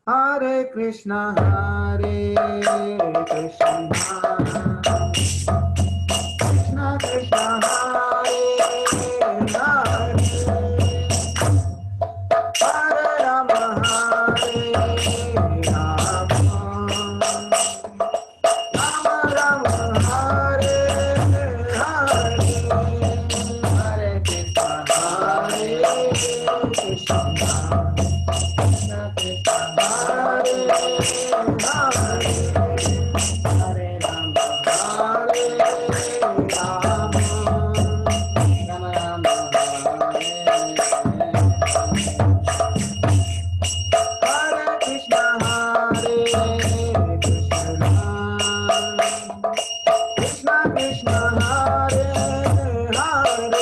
Hare Krishna, Hare Krishna, Krishna Krishna, Hare Hare, Hare Rama, Hare Rama, Rama Rama, Hare Hare, Hare Krishna, Hare Krishna, Krishna Krishna, Hare Hare, Hare Rama, Hare Rama, Rama Rama, Hare Krishna, Hare Krishna, Krishna Krishna, Hare Hare, Hare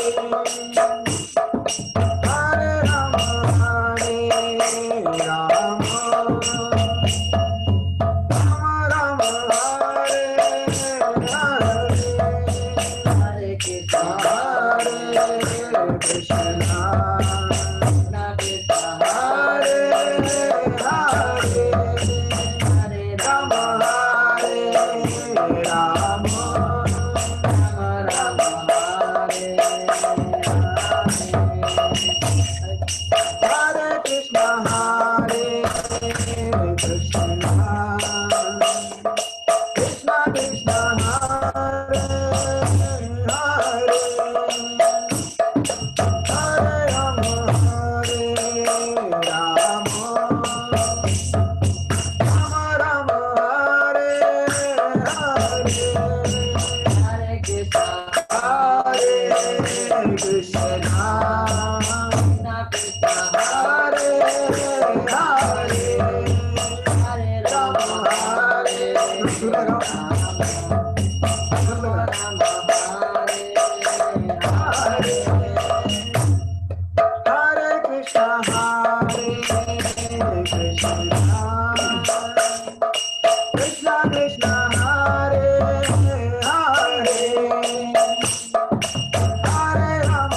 Rama, Hare Rama, Rama Rama, Hare Hare, Hare Krishna, Hare Krishna, Krishna Krishna, Hare Hare, Hare Rama, Hare Rama, Rama Rama, Hare Hare Krishna, Hare Krishna, Krishna Krishna, Hare Hare, Hare Rama, Hare Rama, Rama Rama, Hare Hare, Hare Krishna, Hare Krishna, Krishna Krishna, Hare Hare, Hare Rama, Hare Rama, Rama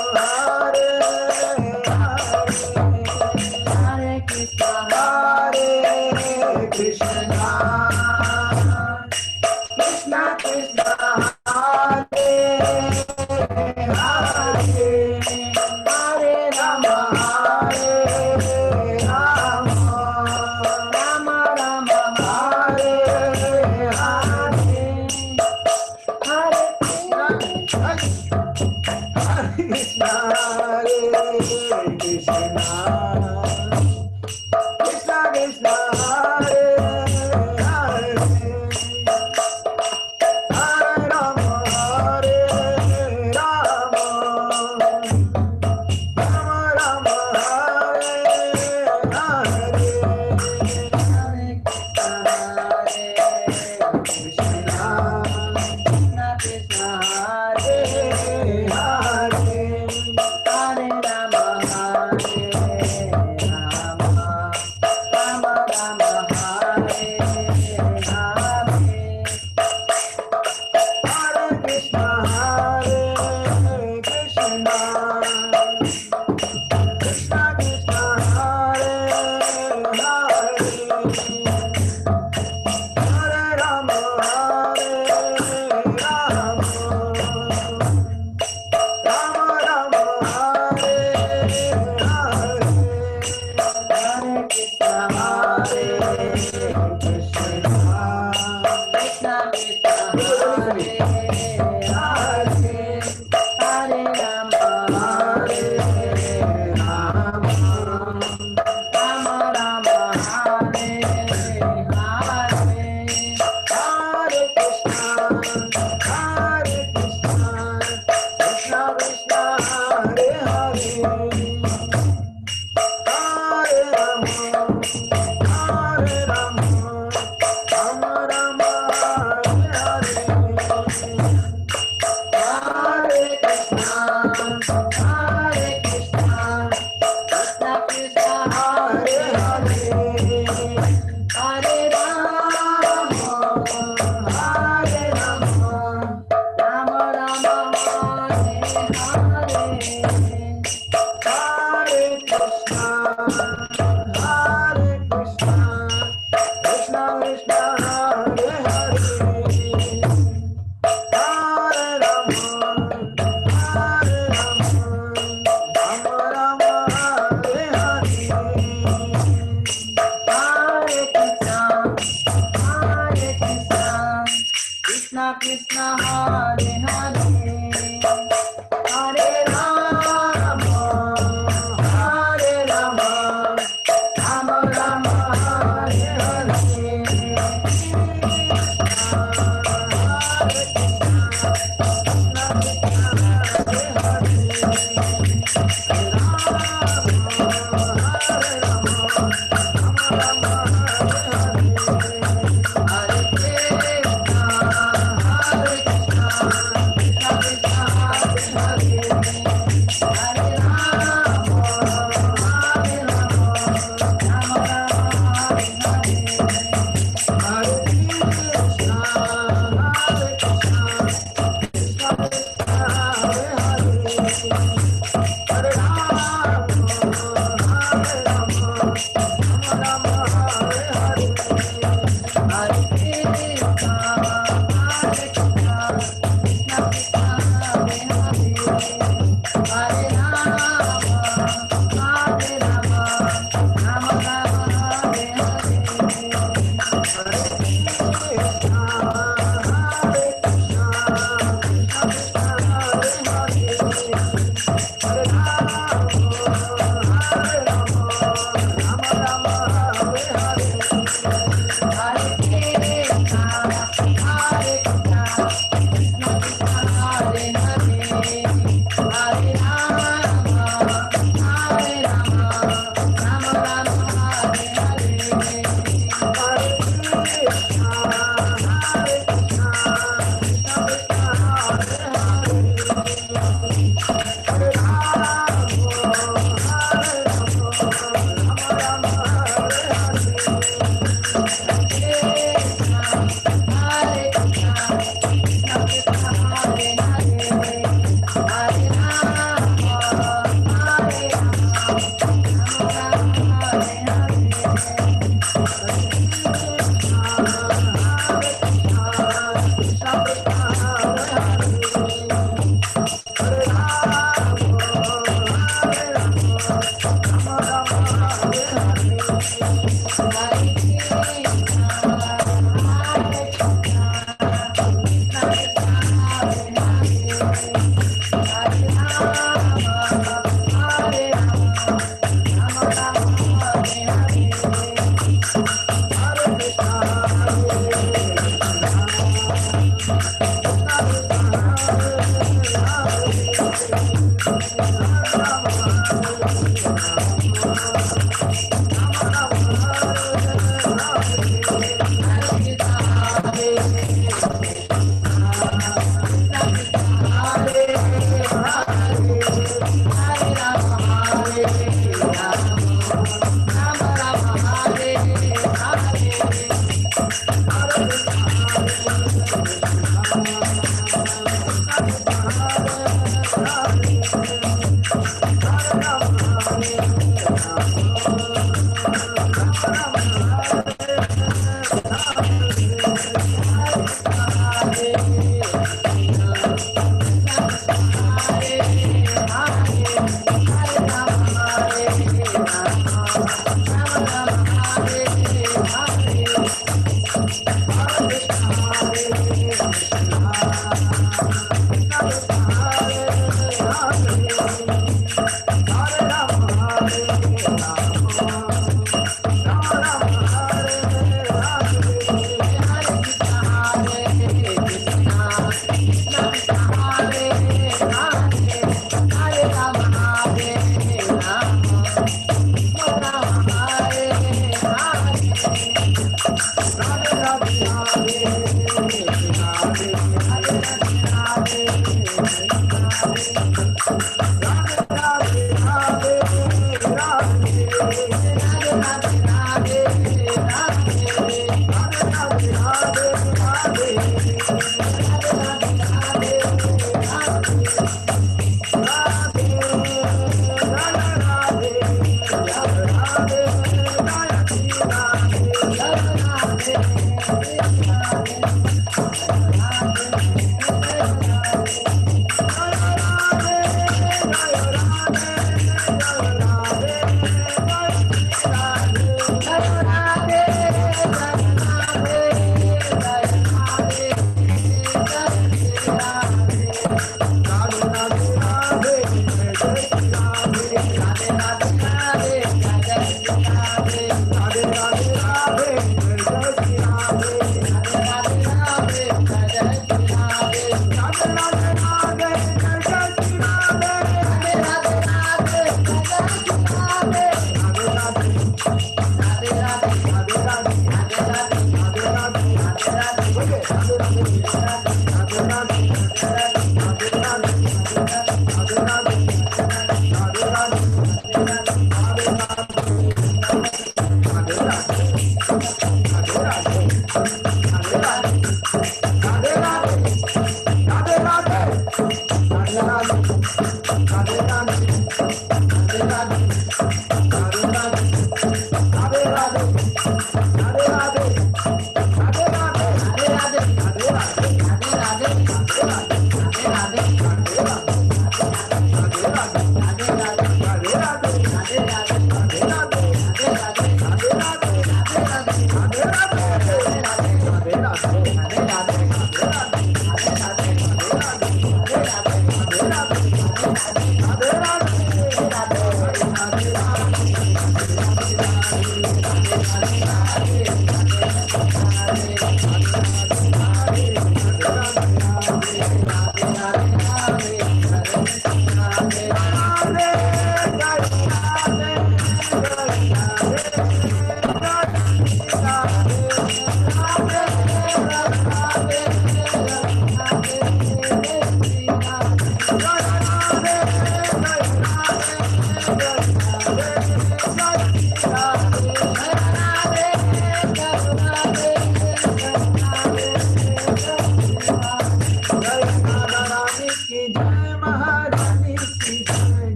Rama, Hare Hare, Hare Krishna, Hare Krishna, Krishna Krishna, Hare Hare, Hare Rama, Hare Rama, Rama Rama, Hare Hare, Hare Krishna, Hare Krishna, Krishna Krishna, Hare Hare, Hare Rama, Hare Rama, Rama Rama, Hare Hare, Hare Krishna, Hare Krishna, Hare Krishna, Krishna Krishna, Hare Hare, Hare Rama, Hare Rama, Rama Rama, Hare Hare, Hare Krishna, Krishna Krishna, Hare Hare, Hare Rama, Hare Rama, Rama Rama, Hare Hare, Hare Krishna, Hare Krishna, Krishna Krishna, Hare Hare, Hare Rama, Hare Rama, Rama Rama, Hare Hare, Hare Krishna, Hare Krishna, Krishna Krishna, Hare Hare, Hare Rama, Hare Rama, Rama Rama, Hare Hare, Hare Krishna, Hare Krishna, Krishna Krishna, Hare Hare, Hare Rama, Hare Rama, Rama Rama, Hare Hare, Hare Krishna, Hare Krishna, Krishna Krishna, Hare Hare, Hare Rama, Hare Rama, Rama Rama, Hare Hare.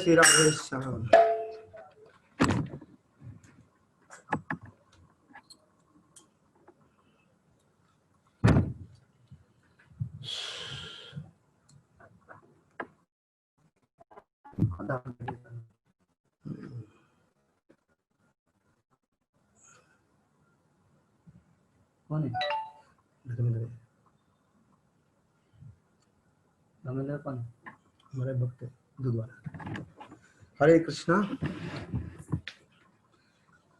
Shri Radhe Shyam. कौन है? धर्मेंद्र कौन है? हमारे भक्त दूध वाला। हरे कृष्णा।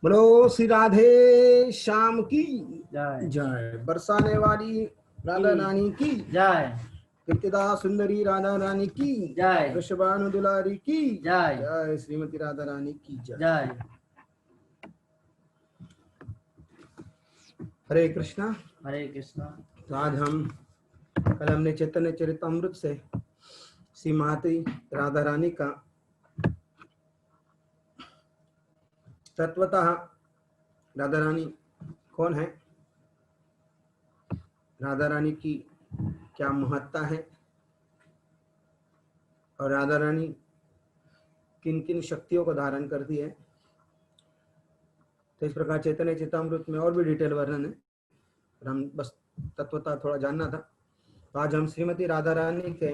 बोलो श्री राधे श्याम की जय जय। बरसाने वाली राधा रानी की जय कीर्तिदा सुंदरी राधा रानी की जय वृषभानु दुलारी की जय जय। श्रीमती राधा रानी की जय। जय। हरे कृष्णा। हरे कृष्णा। तो आज कल हमने चैतन्य चरितमृत से श्री माता राधा रानी का तत्वतः राधा रानी कौन है, राधा रानी की क्या महत्ता है और राधा रानी किन किन शक्तियों को धारण करती है, तो इस प्रकार चैतन्य चरितमृत में और भी डिटेल वर्णन है, हम बस तत्वतः थोड़ा जानना था। तो आज हम श्रीमती राधा रानी के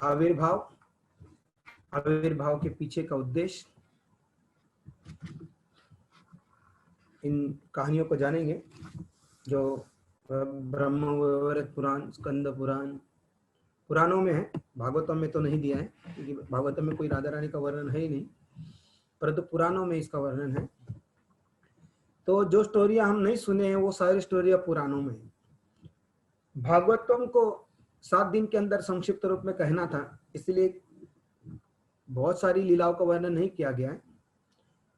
आविर्भाव के पीछे का उद्देश्य, इन कहानियों को जानेंगे जो ब्रह्म वैवर्त पुराण, स्कंद पुराण, पुराणों में है, भागवतम में तो नहीं दिया है क्योंकि भागवतम में कोई राधा रानी का वर्णन है ही नहीं, परंतु पुराणों में इसका वर्णन है। तो जो स्टोरियां हम नहीं सुने हैं वो सारी स्टोरियां पुराणों में है। भागवतम को 7 दिन के अंदर संक्षिप्त रूप में कहना था, इसलिए बहुत सारी लीलाओं का वर्णन नहीं किया गया है।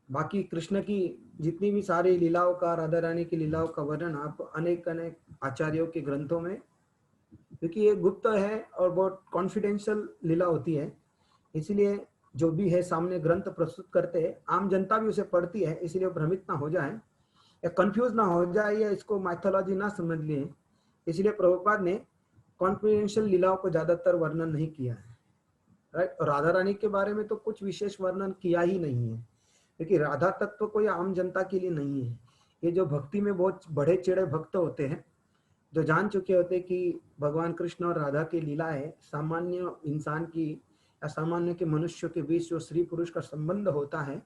बाकी कृष्ण की जितनी भी सारी लीलाओं का, राधा रानी की लीलाओं का वर्णन आप अनेक अनेक आचार्यों के ग्रंथों में, क्योंकि ये गुप्त है और बहुत कॉन्फिडेंशियल लीला होती है, इसलिए जो भी है सामने ग्रंथ प्रस्तुत करते हैं, आम जनता भी उसे पढ़ती है, इसलिए भ्रमित ना हो जाए या कंफ्यूज ना हो जाए या इसको माइथोलॉजी ना समझ लिए, इसलिए प्रभुपाद ने कॉन्फिडेंशियल लीलाओं को ज्यादातर वर्णन नहीं किया है। राइट। और राधा रानी के बारे में तो कुछ विशेष वर्णन किया ही नहीं है, क्योंकि राधा तत्व कोई आम जनता के लिए नहीं है। ये जो भक्ति में बहुत बड़े चेड़े भक्त होते हैं, जो जान चुके होते हैं कि भगवान कृष्ण और राधा की लीला है, सामान्य इंसान की या सामान्य के मनुष्यों के बीच जो स्त्री पुरुष का संबंध होता है,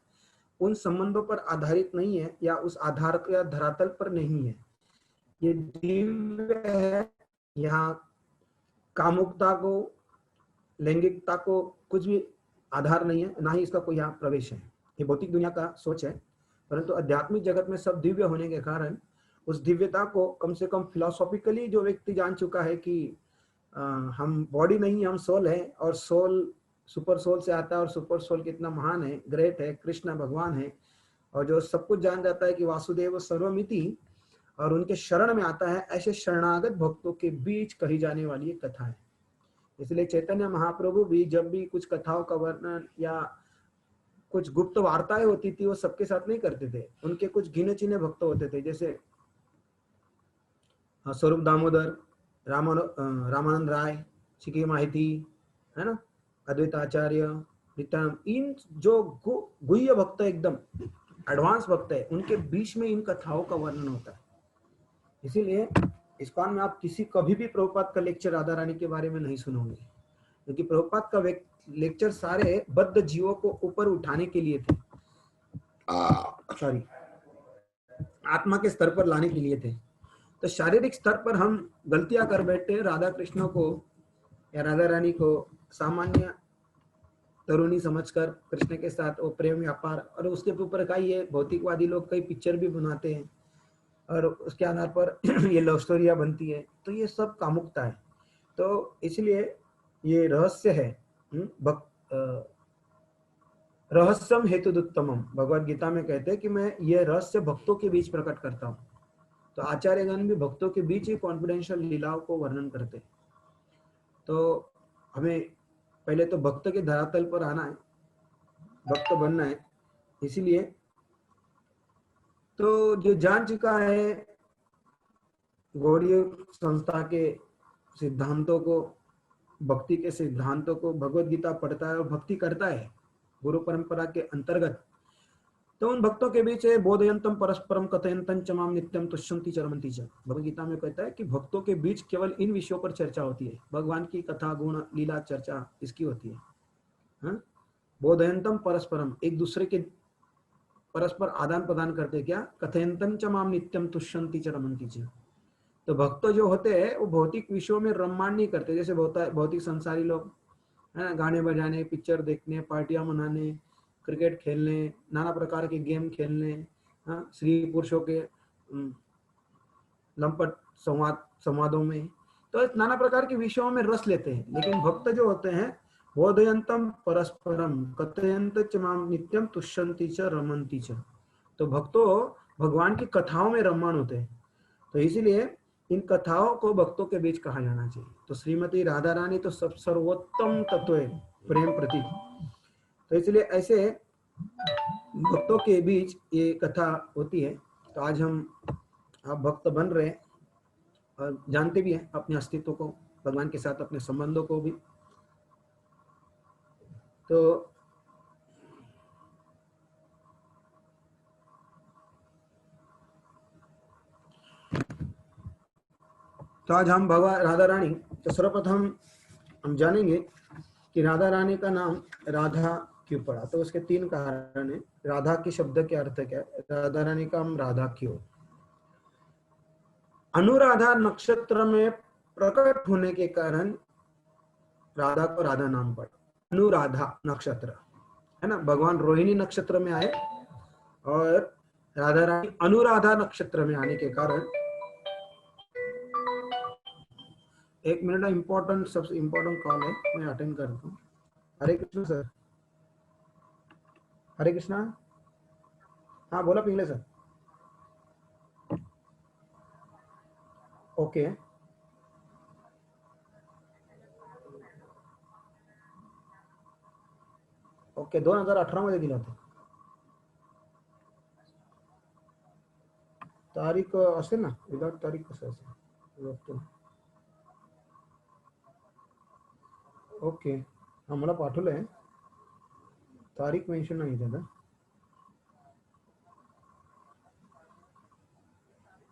उन संबंधों पर आधारित नहीं है या उस आधार या धरातल पर नहीं है। ये दिव्य है, यहाँ कामुकता को, लैंगिकता को कुछ भी आधार नहीं है, ना ही इसका कोई यहाँ प्रवेश है। ये भौतिक दुनिया का सोच है, परंतु आध्यात्मिक जगत में सब दिव्य होने के कारण उस दिव्यता को कम से कम फिलोसॉफिकली जो व्यक्ति जान चुका है कि हम बॉडी नहीं, हम सोल है, और सोल सुपर सोल से आता है, और सुपर सोल कितना महान है, ग्रेट है, कृष्ण भगवान है, और जो सब कुछ जान जाता है कि वासुदेव सर्वमिति, और उनके शरण में आता है, ऐसे शरणागत भक्तों के बीच कही जाने वाली एक कथा है। इसलिए चैतन्य महाप्रभु भी जब भी कुछ कथाओं का वर्णन या कुछ गुप्त वार्ताएं होती थी, वो सबके साथ नहीं करते थे। उनके कुछ गिने चुने भक्त होते थे, जैसे स्वरूप दामोदर, रामानंद राय, सिकी माहिती, है ना, अद्वैत आचार्य, नित्यानंद, इन जो गुह्य भक्त एकदम एडवांस भक्त है, उनके बीच में इन कथाओं का वर्णन होता है। इसीलिए इस्कॉन में आप किसी कभी भी प्रभुपाद का लेक्चर राधा रानी के बारे में नहीं सुनोगे, क्योंकि प्रभुपाद का लेक्चर सारे बद्ध जीवों को ऊपर उठाने के लिए थे, सॉरी, आत्मा के स्तर पर लाने के लिए थे। तो शारीरिक स्तर पर हम गलतियां कर बैठे, राधा कृष्ण को या राधा रानी को सामान्य तरुणी समझकर कृष्ण के साथ वो प्रेम व्यापार, और उसके ऊपर कई ये भौतिकवादी लोग कई पिक्चर भी बनाते हैं और उसके आधार पर ये लव स्टोरियां बनती है, तो ये सब कामुकता है। तो इसलिए ये रहस्य है, रहस्यम हेतुदुत्तमम, भगवद गीता में कहते हैं कि मैं ये रहस्य भक्तों के बीच प्रकट करता हूँ। तो आचार्यगण भी भक्तों के बीच ही कॉन्फिडेंशियल लीलाओं को वर्णन करते हैं। तो हमें पहले तो भक्त के धरातल पर आना है, भक्त बनना है। इसीलिए तो जो जान चुका है गौड़ीय संस्था के सिद्धांतों को, भक्ति के सिद्धांतों को, भगवद गीता पढ़ता है और भक्ति करता है गुरु परंपरा के अंतर्गत, तो उन भक्तों के बीच बोधयंतम परस्परम कथयंतम च माम नित्यम तुष्यन्ति चरमन्ति च। भगवद गीता में कहता है कि भक्तों के बीच केवल इन विषयों पर चर्चा होती है, भगवान की कथा, गुण, लीला, चर्चा इसकी होती है। बोधयंतम परस्परम, एक दूसरे के परस्पर आदान प्रदान करते, क्या कथयंतम च माम नित्यम तुष्यंती च रमंती च। तो भक्त जो होते हैं वो भौतिक विषयों में रममाण नहीं करते, जैसे भौतिक संसारी लोग है ना, गाने बजाने, पिक्चर देखने, पार्टियां मनाने, क्रिकेट खेलने, नाना प्रकार के गेम खेलने, हाँ, स्त्री पुरुषों के लंपट संवादों में, तो नाना प्रकार के विषयों में रस लेते हैं। लेकिन भक्त जो होते हैं बोधयंतम परस्परम कथयंत च माम नित्यम तुष्यंती च रमंती च। तो भक्तों भगवान की कथाओं में रममाण होते हैं, तो इसीलिए इन कथाओं को भक्तों के बीच कहा जाना चाहिए। तो श्रीमती राधा रानी तो सब सर्वोत्तम तत्व है, प्रेम प्रतीक। तो इसलिए ऐसे भक्तों के बीच ये कथा होती है। तो आज आप भक्त बन रहे हैं और जानते भी हैं अपने अस्तित्व को, भगवान के साथ अपने संबंधों को भी। तो आज हम भगवान राधा रानी, तो सर्वप्रथम हम जानेंगे कि राधा रानी का नाम राधा क्यों पड़ा। तो उसके 3 कारण है। राधा की शब्द के अर्थ क्या है, राधा रानी का हम राधा क्यों। अनुराधा नक्षत्र में प्रकट होने के कारण राधा को राधा नाम पड़ा। अनुराधा नक्षत्र है ना, भगवान रोहिणी नक्षत्र में आए और राधा रानी अनुराधा नक्षत्र में आने के कारण। एक मिनट, इंपॉर्टेंट सबसे इंपॉर्टेंट कॉल है, मैं अटेंड करता हूँ। हरे कृष्ण सर। हरे कृष्णा। हाँ बोला पिंगले सर। ओके ओके 2018 मध्ये दिला होता तारीख असेल ना, विदाउट तारीख कसं असेल। ओके हा मला पाठवलंय, तारीख मेन्शन नाही त्याला।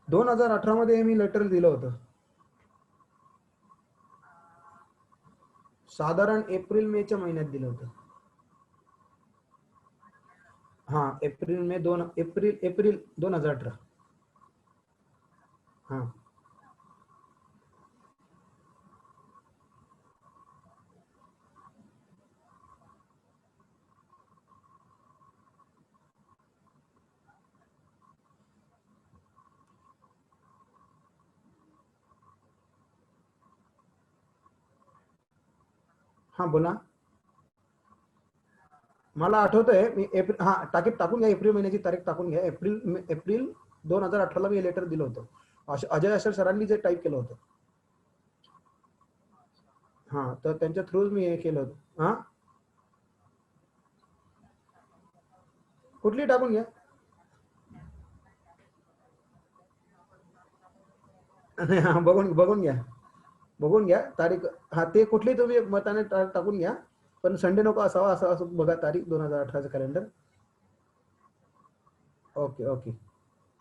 2018 मध्ये मी लेटर दिलं होतं, साधारण एप्रिल मेच्या महिन्यात दिलं होतं। हाँ एप्रिल में एप्रिल 2018। हाँ हाँ बोला। मला आठवतंय मी एप्रिल, हा टाकून घ्या, एप्रिल महिन्याची तारीख टाकून घ्या। एप्रिल 2018 ला मी लेटर दिलं होतं, अजय अशर सरांनी जे टाईप केलं होतं। हा तर त्यांच्या थ्रूच मी हे केलं होतं। हा कुठली टाकून घ्या। हा बघून घ्या तारीख। हा ते कुठली तुम्ही मताने टाकून घ्या, पण संडे नको असावा असं बघा तारीख 2018चं कॅलेंडर। Okay okay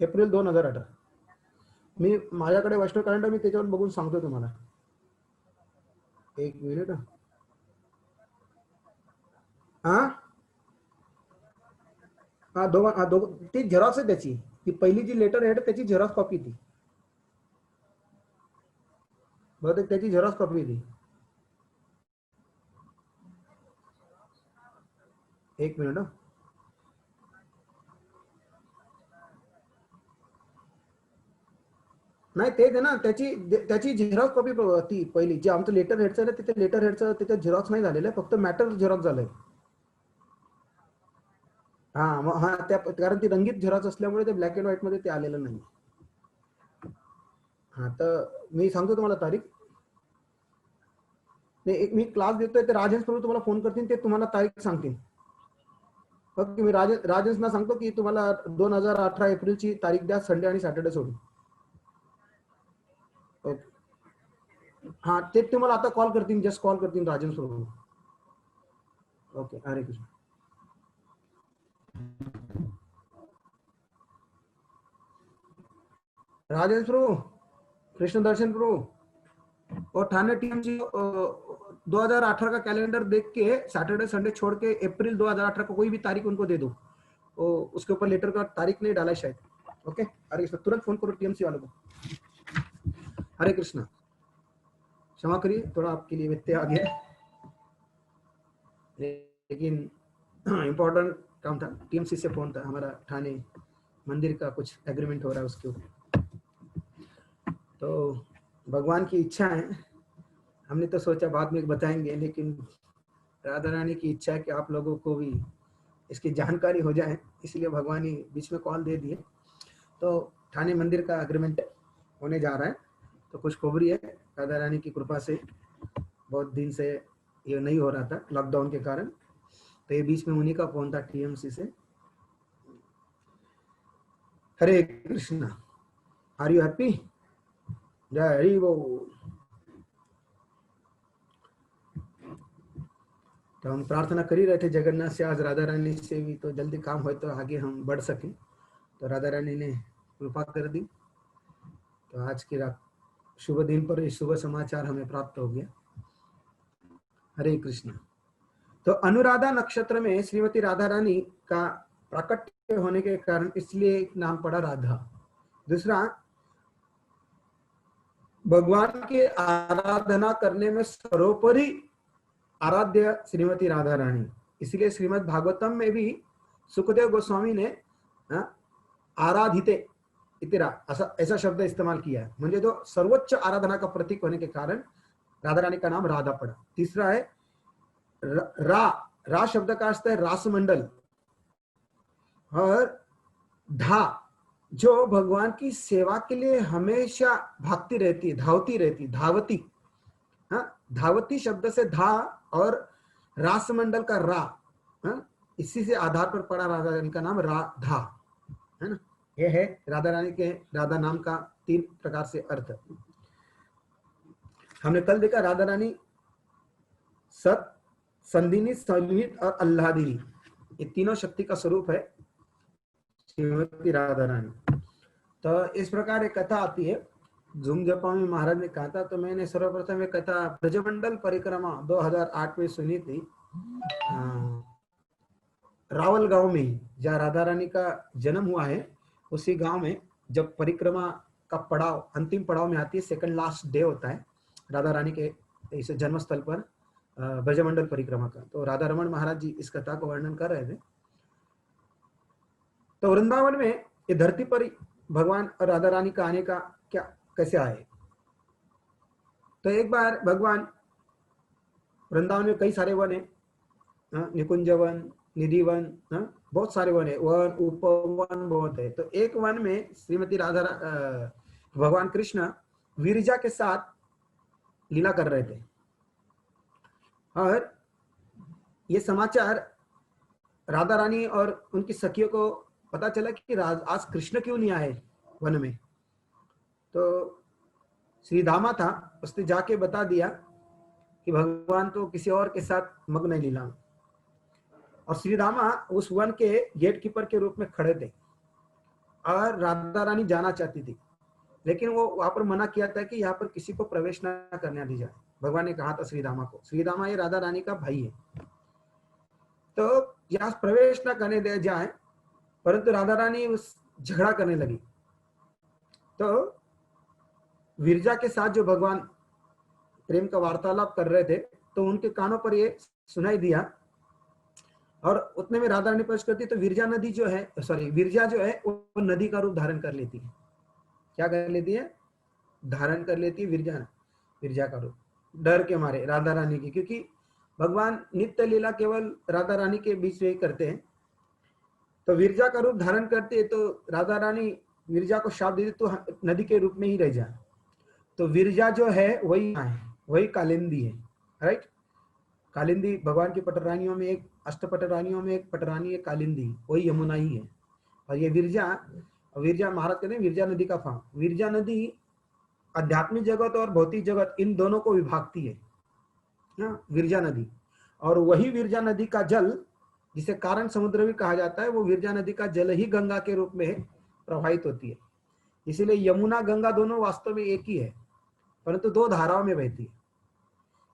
April 2018। मी माझ्याकडे वैष्णव कॅलेंडर, मी त्याच्यावर बघून सांगतो तुम्हाला। एक मिनिट। हा हा दोघं ती झेरॉक्स आहे त्याची, ती पहिली जी लेटर आहे त्याची झेरॉक्स कॉपी ती, बहुतेक त्याची झेरॉक्स कॉपी ती। एक मिनिट। नाही तेच आहे ना, त्याची झेरॉक्स कॉपी ती पहिली जे आमचं लेटर हेडचं आहे ना, तिथे लेटर हेडचं त्याच्यात झेरॉक्स नाही झालेलं आहे, फक्त मॅटर झेरॉक्स झालंय। हा मग हा त्या कारण ती रंगीत झेरॉक्स असल्यामुळे ते ब्लॅक अँड व्हाईट मध्ये ते आलेलं नाही। हा तर मी सांगतो तुम्हाला तारीख। एक मी क्लास देतोय, ते राजेश प्रभू तुम्हाला फोन करतील, ते तुम्हाला तारीख सांगतील। ओके मी राजेशना सांगतो की तुम्हाला 2018 एप्रिलची तारीख द्या, संडे आणि सॅटर्डे सोडून। ओके हा ते तुम्हाला आता कॉल करतील, जस्ट कॉल करतील राजेश प्रभू। ओके हरे कृष्ण। राजेश प्रभु, कृष्ण दर्शन प्रभु और थाने टीम जी 2018 का कैलेंडर देख के सैटरडे संडे छोड़ के अप्रैल 2018 को कोई भी तारीख उनको दे दो, वो उसके ऊपर लेटर का तारीख नहीं डाला शायद। ओके, हरे कृष्णा, तुरंत फोन करो टीएमसी वालों को। हरे कृष्णा, क्षमा करिए, थोड़ा आपके लिए व्यत्यय आ गया, लेकिन इम्पोर्टेंट काम था। टीएमसी से फोन था, हमारा ठाणे मंदिर का कुछ एग्रीमेंट हो रहा है उसके ऊपर। तो भगवान की इच्छा है, हमने तो सोचा बाद में बताएंगे, लेकिन राधा रानी की इच्छा है कि आप लोगों को भी इसकी जानकारी हो जाए, इसलिए भगवान ही बीच में कॉल दे दिए। तो ठाणे मंदिर का एग्रीमेंट होने जा रहा है, तो कुछ खबरी है, राधा रानी की कृपा से बहुत दिन से ये नहीं हो रहा था लॉकडाउन के कारण, तो ये बीच में उन्हीं का फोन था टीएमसी से। हरे कृष्णा, आर यू हैप्पी? जय हरि बोल। तो हम प्रार्थना कर ही रहे थे जगन्नाथ से, आज राधा रानी से भी तो जल्दी काम हो तो आगे हम बढ़ सकें, तो राधा रानी ने कृपा कर दी। तो आज की रात शुभ दिन पर शुभ समाचार हमें प्राप्त हो गया। हरे कृष्णा। तो अनुराधा नक्षत्र में श्रीमती राधा रानी का प्राकट्य होने के कारण इसलिए नाम पड़ा राधा। दूसरा, भगवान की आराधना करने में सर्वोपरि आराध्य श्रीमती राधा रानी, इसलिए श्रीमद् भागवतम में भी सुखदेव गोस्वामी ने आराधिते इतिरा ऐसा शब्द इस्तेमाल किया है, म्हणजे जो सर्वोच्च आराधना का प्रतीक होने के कारण राधा रानी का नाम राधा पड़ा। तीसरा है रा शब्द का अर्थ है रासमंडल, और धा जो भगवान की सेवा के लिए हमेशा भागती रहती, धावती रहती, धावती। धावती शब्द से धा और रासमंडल का रा, इसी से आधार पर पड़ा राधा रानी का नाम राधा है ना। यह है राधा रानी के राधा नाम का 3 प्रकार से अर्थ। हमने कल देखा राधा रानी सत, संधिनी, संवित और अल्लादिनी, ये तीनों शक्ति का स्वरूप है श्रीमती राधा रानी। तो इस प्रकार एक कथा आती है, झूम जपा में महाराज ने कहा था, तो मैंने सर्वप्रथम एक कथा ब्रजमंडल परिक्रमा 2008 में सुनी थी, रावल गांव में, जहाँ राधा रानी का जन्म हुआ है, उसी गांव में जब परिक्रमा का पड़ाव अंतिम पड़ाव में आती है, सेकंड लास्ट डे होता है राधा रानी के इस जन्म स्थल पर ब्रजमंडल परिक्रमा का, तो राधा रमन महाराज जी इस कथा को वर्णन कर रहे थे। तो वृंदावन में ये धरती पर भगवान और राधा रानी का आने का क्या कैसे आए। तो एक बार भगवान, वृंदावन में कई सारे वन है, निकुंज वन, निधि वन, बहुत सारे वन है, वन उपवन बहुत है। तो एक वन में श्रीमती राधा भगवान कृष्ण विरजा के साथ लीला कर रहे थे, और ये समाचार राधा रानी और उनकी सखियों को पता चला कि आज कृष्ण क्यों नहीं आए वन में। तो श्री धामा था, उसने जाके बता दिया कि भगवान तो किसी और के साथ मग्न है लीला में। और श्री धामा उस वन के गेट कीपर के रूप में खड़े थे, और राधा रानी जाना चाहती थी, लेकिन वो वहां पर मना किया था कि यहाँ पर किसी को प्रवेश न करने दी जाए। भगवान ने कहा था श्री धामा को, श्री धामा ये राधा रानी का भाई है, तो यहाँ प्रवेश न करने दिया जाए। परंतु राधा रानी उस झगड़ा करने लगी, तो विरजा के साथ जो भगवान प्रेम का वार्तालाप कर रहे थे, तो उनके कानों पर ये सुनाई दिया, और उतने में राधा रानी प्रवेश करती, तो विरजा नदी जो है, विरजा जो है वो नदी का रूप धारण कर लेती है। क्या कर लेती है? धारण कर लेती है विरजा का रूप, डर के मारे राधा रानी की, क्योंकि भगवान नित्य लीला केवल राधा रानी के बीच में ही करते हैं। तो विरजा का रूप धारण करते, तो राधा रानी विरजा को शाप देती, तो नदी के रूप में ही रह जाए। तो विरजा जो है वही कालिंदी है, राइट। कालिंदी भगवान की पटरानियों में एक, अष्टपटरानियों में एक पटरानी है कालिंदी, वही यमुना ही है। और ये विरजा महाराज कहते हैं विरजा नदी का फार्म। विरजा नदी आध्यात्मिक जगत और भौतिक जगत इन दोनों को विभागती है विरजा नदी। और वही विरजा नदी का जल, जिसे कारण समुद्र भी कहा जाता है, वो विरजा नदी का जल ही गंगा के रूप में प्रवाहित होती है। इसीलिए यमुना गंगा दोनों वास्तव में एक ही है, परंतु 2 धाराओं में बहती है।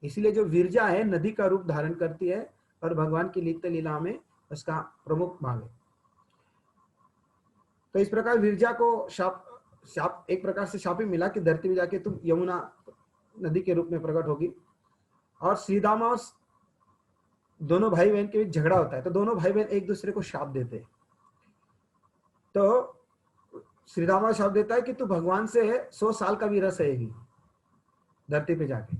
इसलिए जो विरजा है नदी का रूप धारण करती है, और भगवान की नित्य लीला में उसका प्रमुख भाग है। तो इस प्रकार विरजा को शाप एक प्रकार से शाप ही मिला कि धरती में जाके तुम यमुना नदी के रूप में प्रकट होगी। और श्रीदामा और दोनों भाई बहन के बीच झगड़ा होता है, तो दोनों भाई बहन एक दूसरे को शाप देते हैं। तो श्रीदामा शाप देता है कि तू भगवान से 100 साल का भी रस रहेगी धरती पे जाके।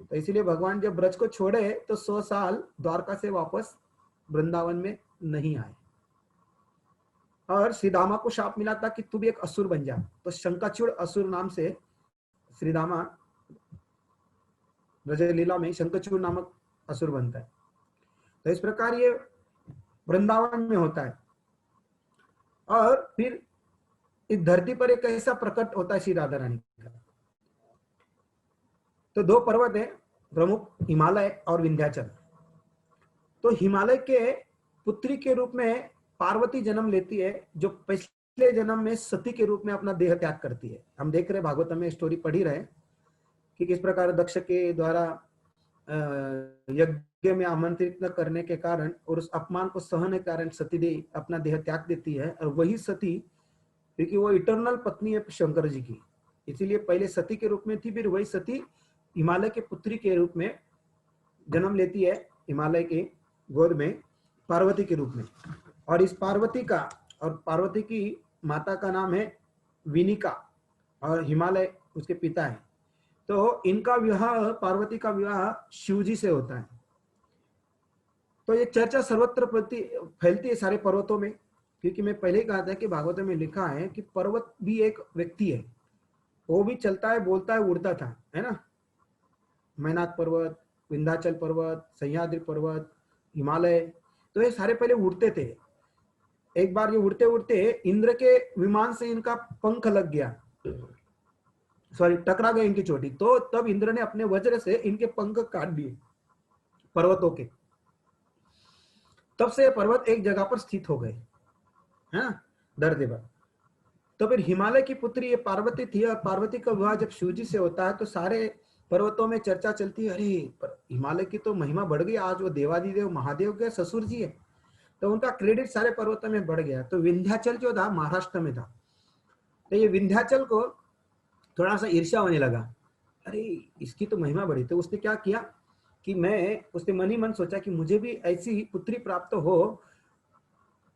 तो इसीलिए भगवान जब ब्रज को छोड़े तो 100 साल द्वारका से वापस वृंदावन में नहीं आए। और श्रीदामा को शाप मिला था कि तू भी एक असुर बन जा, तो शंकाचूड़ असुर नाम से श्रीदामा ब्रज लीला में शंकाचूड़ नामक असुर बनता है। तो इस प्रकार ये वृंदावन में होता है। और फिर इस धरती पर एक ऐसा प्रकट होता है श्री राधा रानी का। तो 2 पर्वत है प्रमुख, हिमालय और विंध्याचल। तो हिमालय के पुत्री के रूप में पार्वती जन्म लेती है, जो पिछले जन्म में सती के रूप में अपना देह त्याग करती है। हम देख रहे भागवतम में स्टोरी पढ़ ही रहे कि किस प्रकार दक्ष के द्वारा यज्ञ में आमंत्रित न करने के कारण और उस अपमान को सहने के कारण सती देवी अपना देह त्याग देती है। और वही सती, क्योंकि वो इटर्नल पत्नी है शंकर जी की, इसीलिए पहले सती के रूप में थी, फिर वही सती हिमालय के पुत्री के रूप में जन्म लेती है, हिमालय के गोद में पार्वती के रूप में। और इस पार्वती का, और पार्वती की माता का नाम है विनिका और हिमालय उसके पिता है। तो इनका विवाह, पार्वती का विवाह शिवजी से होता है। तो ये चर्चा सर्वत्र फैलती है सारे पर्वतों में, क्योंकि मैं पहले ही कहा था कि भागवत में लिखा है कि पर्वत भी एक व्यक्ति है, वो भी चलता है, बोलता है, उड़ता था, है ना। मैनाक पर्वत, विंध्याचल पर्वत, सह्याद्री पर्वत, हिमालय, तो ये सारे पहले उड़ते थे। एक बार ये उड़ते उड़ते इंद्र के विमान से इनका पंख लग गया, सॉरी टकरा गए इनकी चोटी, तो तब इंद्र ने अपने वज्र से इनके पंख काट दिए पर्वतों के। तब से पर्वत एक जगह पर स्थित हो गए, है ना, धरती पर। तो फिर हिमालय की पुत्री ये पार्वती थी, और पार्वती का विवाह जब शिवजी से होता है तो सारे पर्वतों में चर्चा चलती है, अरे हिमालय की तो महिमा बढ़ गई, आज वो देवादिदेव महादेव के ससुर जी है। तो उनका क्रेडिट सारे पर्वतों में बढ़ गया। तो विंध्याचल जो था महाराष्ट्र में था, तो ये विंध्याचल को थोड़ा सा ईर्ष्या होने लगा, अरे इसकी तो महिमा बढ़ी। तो उसने क्या किया कि उसने मन ही मन सोचा कि मुझे भी ऐसी पुत्री प्राप्त हो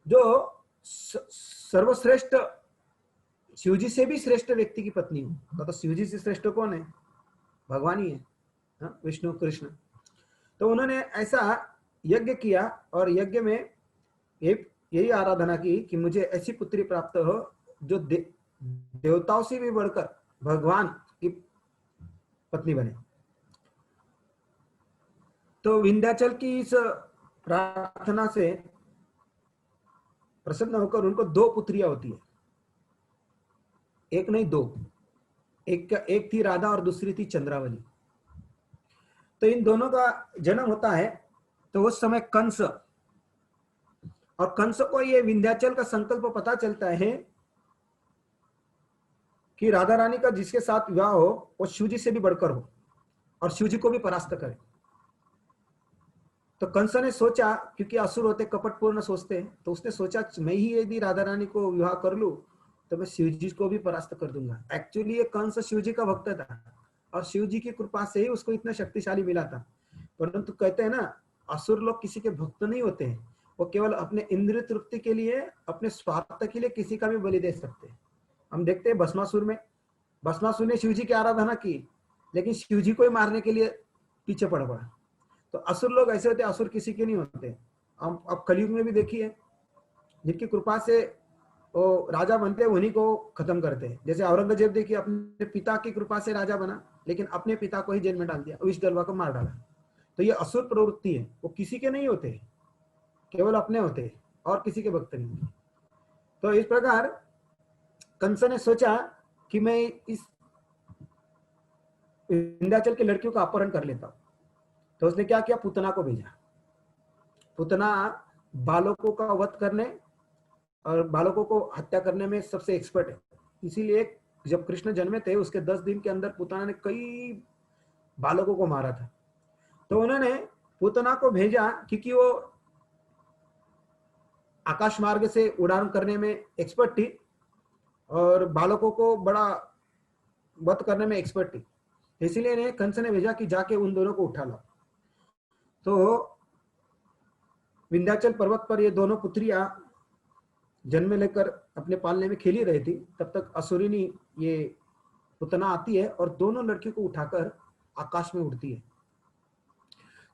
जो सर्वश्रेष्ठ, शिवजी से भी श्रेष्ठ व्यक्ति की पत्नी हो। तो शिवजी से श्रेष्ठ कौन है? भगवान ही है, विष्णु कृष्ण। तो उन्होंने ऐसा यज्ञ किया और यज्ञ में यही आराधना की कि मुझे ऐसी पुत्री प्राप्त हो जो देवताओं से भी बढ़कर भगवान की पत्नी बने। तो विंध्याचल की इस प्रार्थना से प्रसन्न होकर उनको 2 पुत्रियां होती है, एक नहीं 2, एक थी राधा और दूसरी थी चंद्रावली। तो इन दोनों का जन्म होता है। तो उस समय कंस, और कंस को ये विंध्याचल का संकल्प पता चलता है कि राधा रानी का जिसके साथ विवाह हो वो शिवजी से भी बढ़कर हो और शिवजी को भी परास्त करे। तो कंस ने सोचा, क्योंकि असुर होते कपटपूर्ण सोचते हैं, तो उसने सोचा मैं ही यदि राधा रानी को विवाह कर लूं तो मैं शिवजी को भी परास्त कर दूंगा। एक्चुअली ये कंस शिवजी का भक्त था और शिवजी की कृपा से ही उसको इतना शक्तिशाली मिला था। परंतु कहते हैं ना, असुर लोग किसी के भक्त नहीं होते हैं, वो केवल अपने इंद्रिय तृप्ति के लिए, अपने स्वार्थ के लिए किसी का भी बलि दे सकते हैं। हम देखते हैं भस्मासुर में, भस्मासुर ने शिवजी की आराधना की लेकिन शिवजी को ही मारने के लिए पीछे पड़ पड़ा। तो असुर लोग ऐसे होते, असुर किसी के नहीं होते। अब कलयुग में भी देखिए, जिनकी कृपा से वो राजा बनते हैं उन्हीं को खत्म करते हैं। जैसे औरंगजेब देखिए, अपने पिता की कृपा से राजा बना लेकिन अपने पिता को ही जेल में डाल दिया, विष डलवा को मार डाला। तो ये असुर प्रवृत्ति है, वो किसी के नहीं होते, केवल अपने होते हैं और किसी के भक्त नहीं होते। तो इस प्रकार कंस ने सोचा कि मैं इस विंध्याचल की लड़कियों का अपहरण कर लेता हूं। तो उसने क्या किया, पूतना को भेजा। पूतना बालकों का वध करने और बालकों को हत्या करने में सबसे एक्सपर्ट है। इसीलिए जब कृष्ण जन्मे थे उसके 10 दिन के अंदर पूतना ने कई बालकों को मारा था। तो उन्होंने पूतना को भेजा क्योंकि वो आकाश मार्ग से उड़ान करने में एक्सपर्ट थी और बालकों को बड़ा वध करने में एक्सपर्ट थी। इसीलिए इन्हें कंस ने भेजा कि जाके उन दोनों को उठा लो। तो विंध्याचल पर्वत पर ये दोनों पुत्रियां जन्म लेकर अपने पालने में खेली रही थी। तब तक असुरिनी ये पुतना आती है और दोनों लड़कियों को उठाकर आकाश में उड़ती है।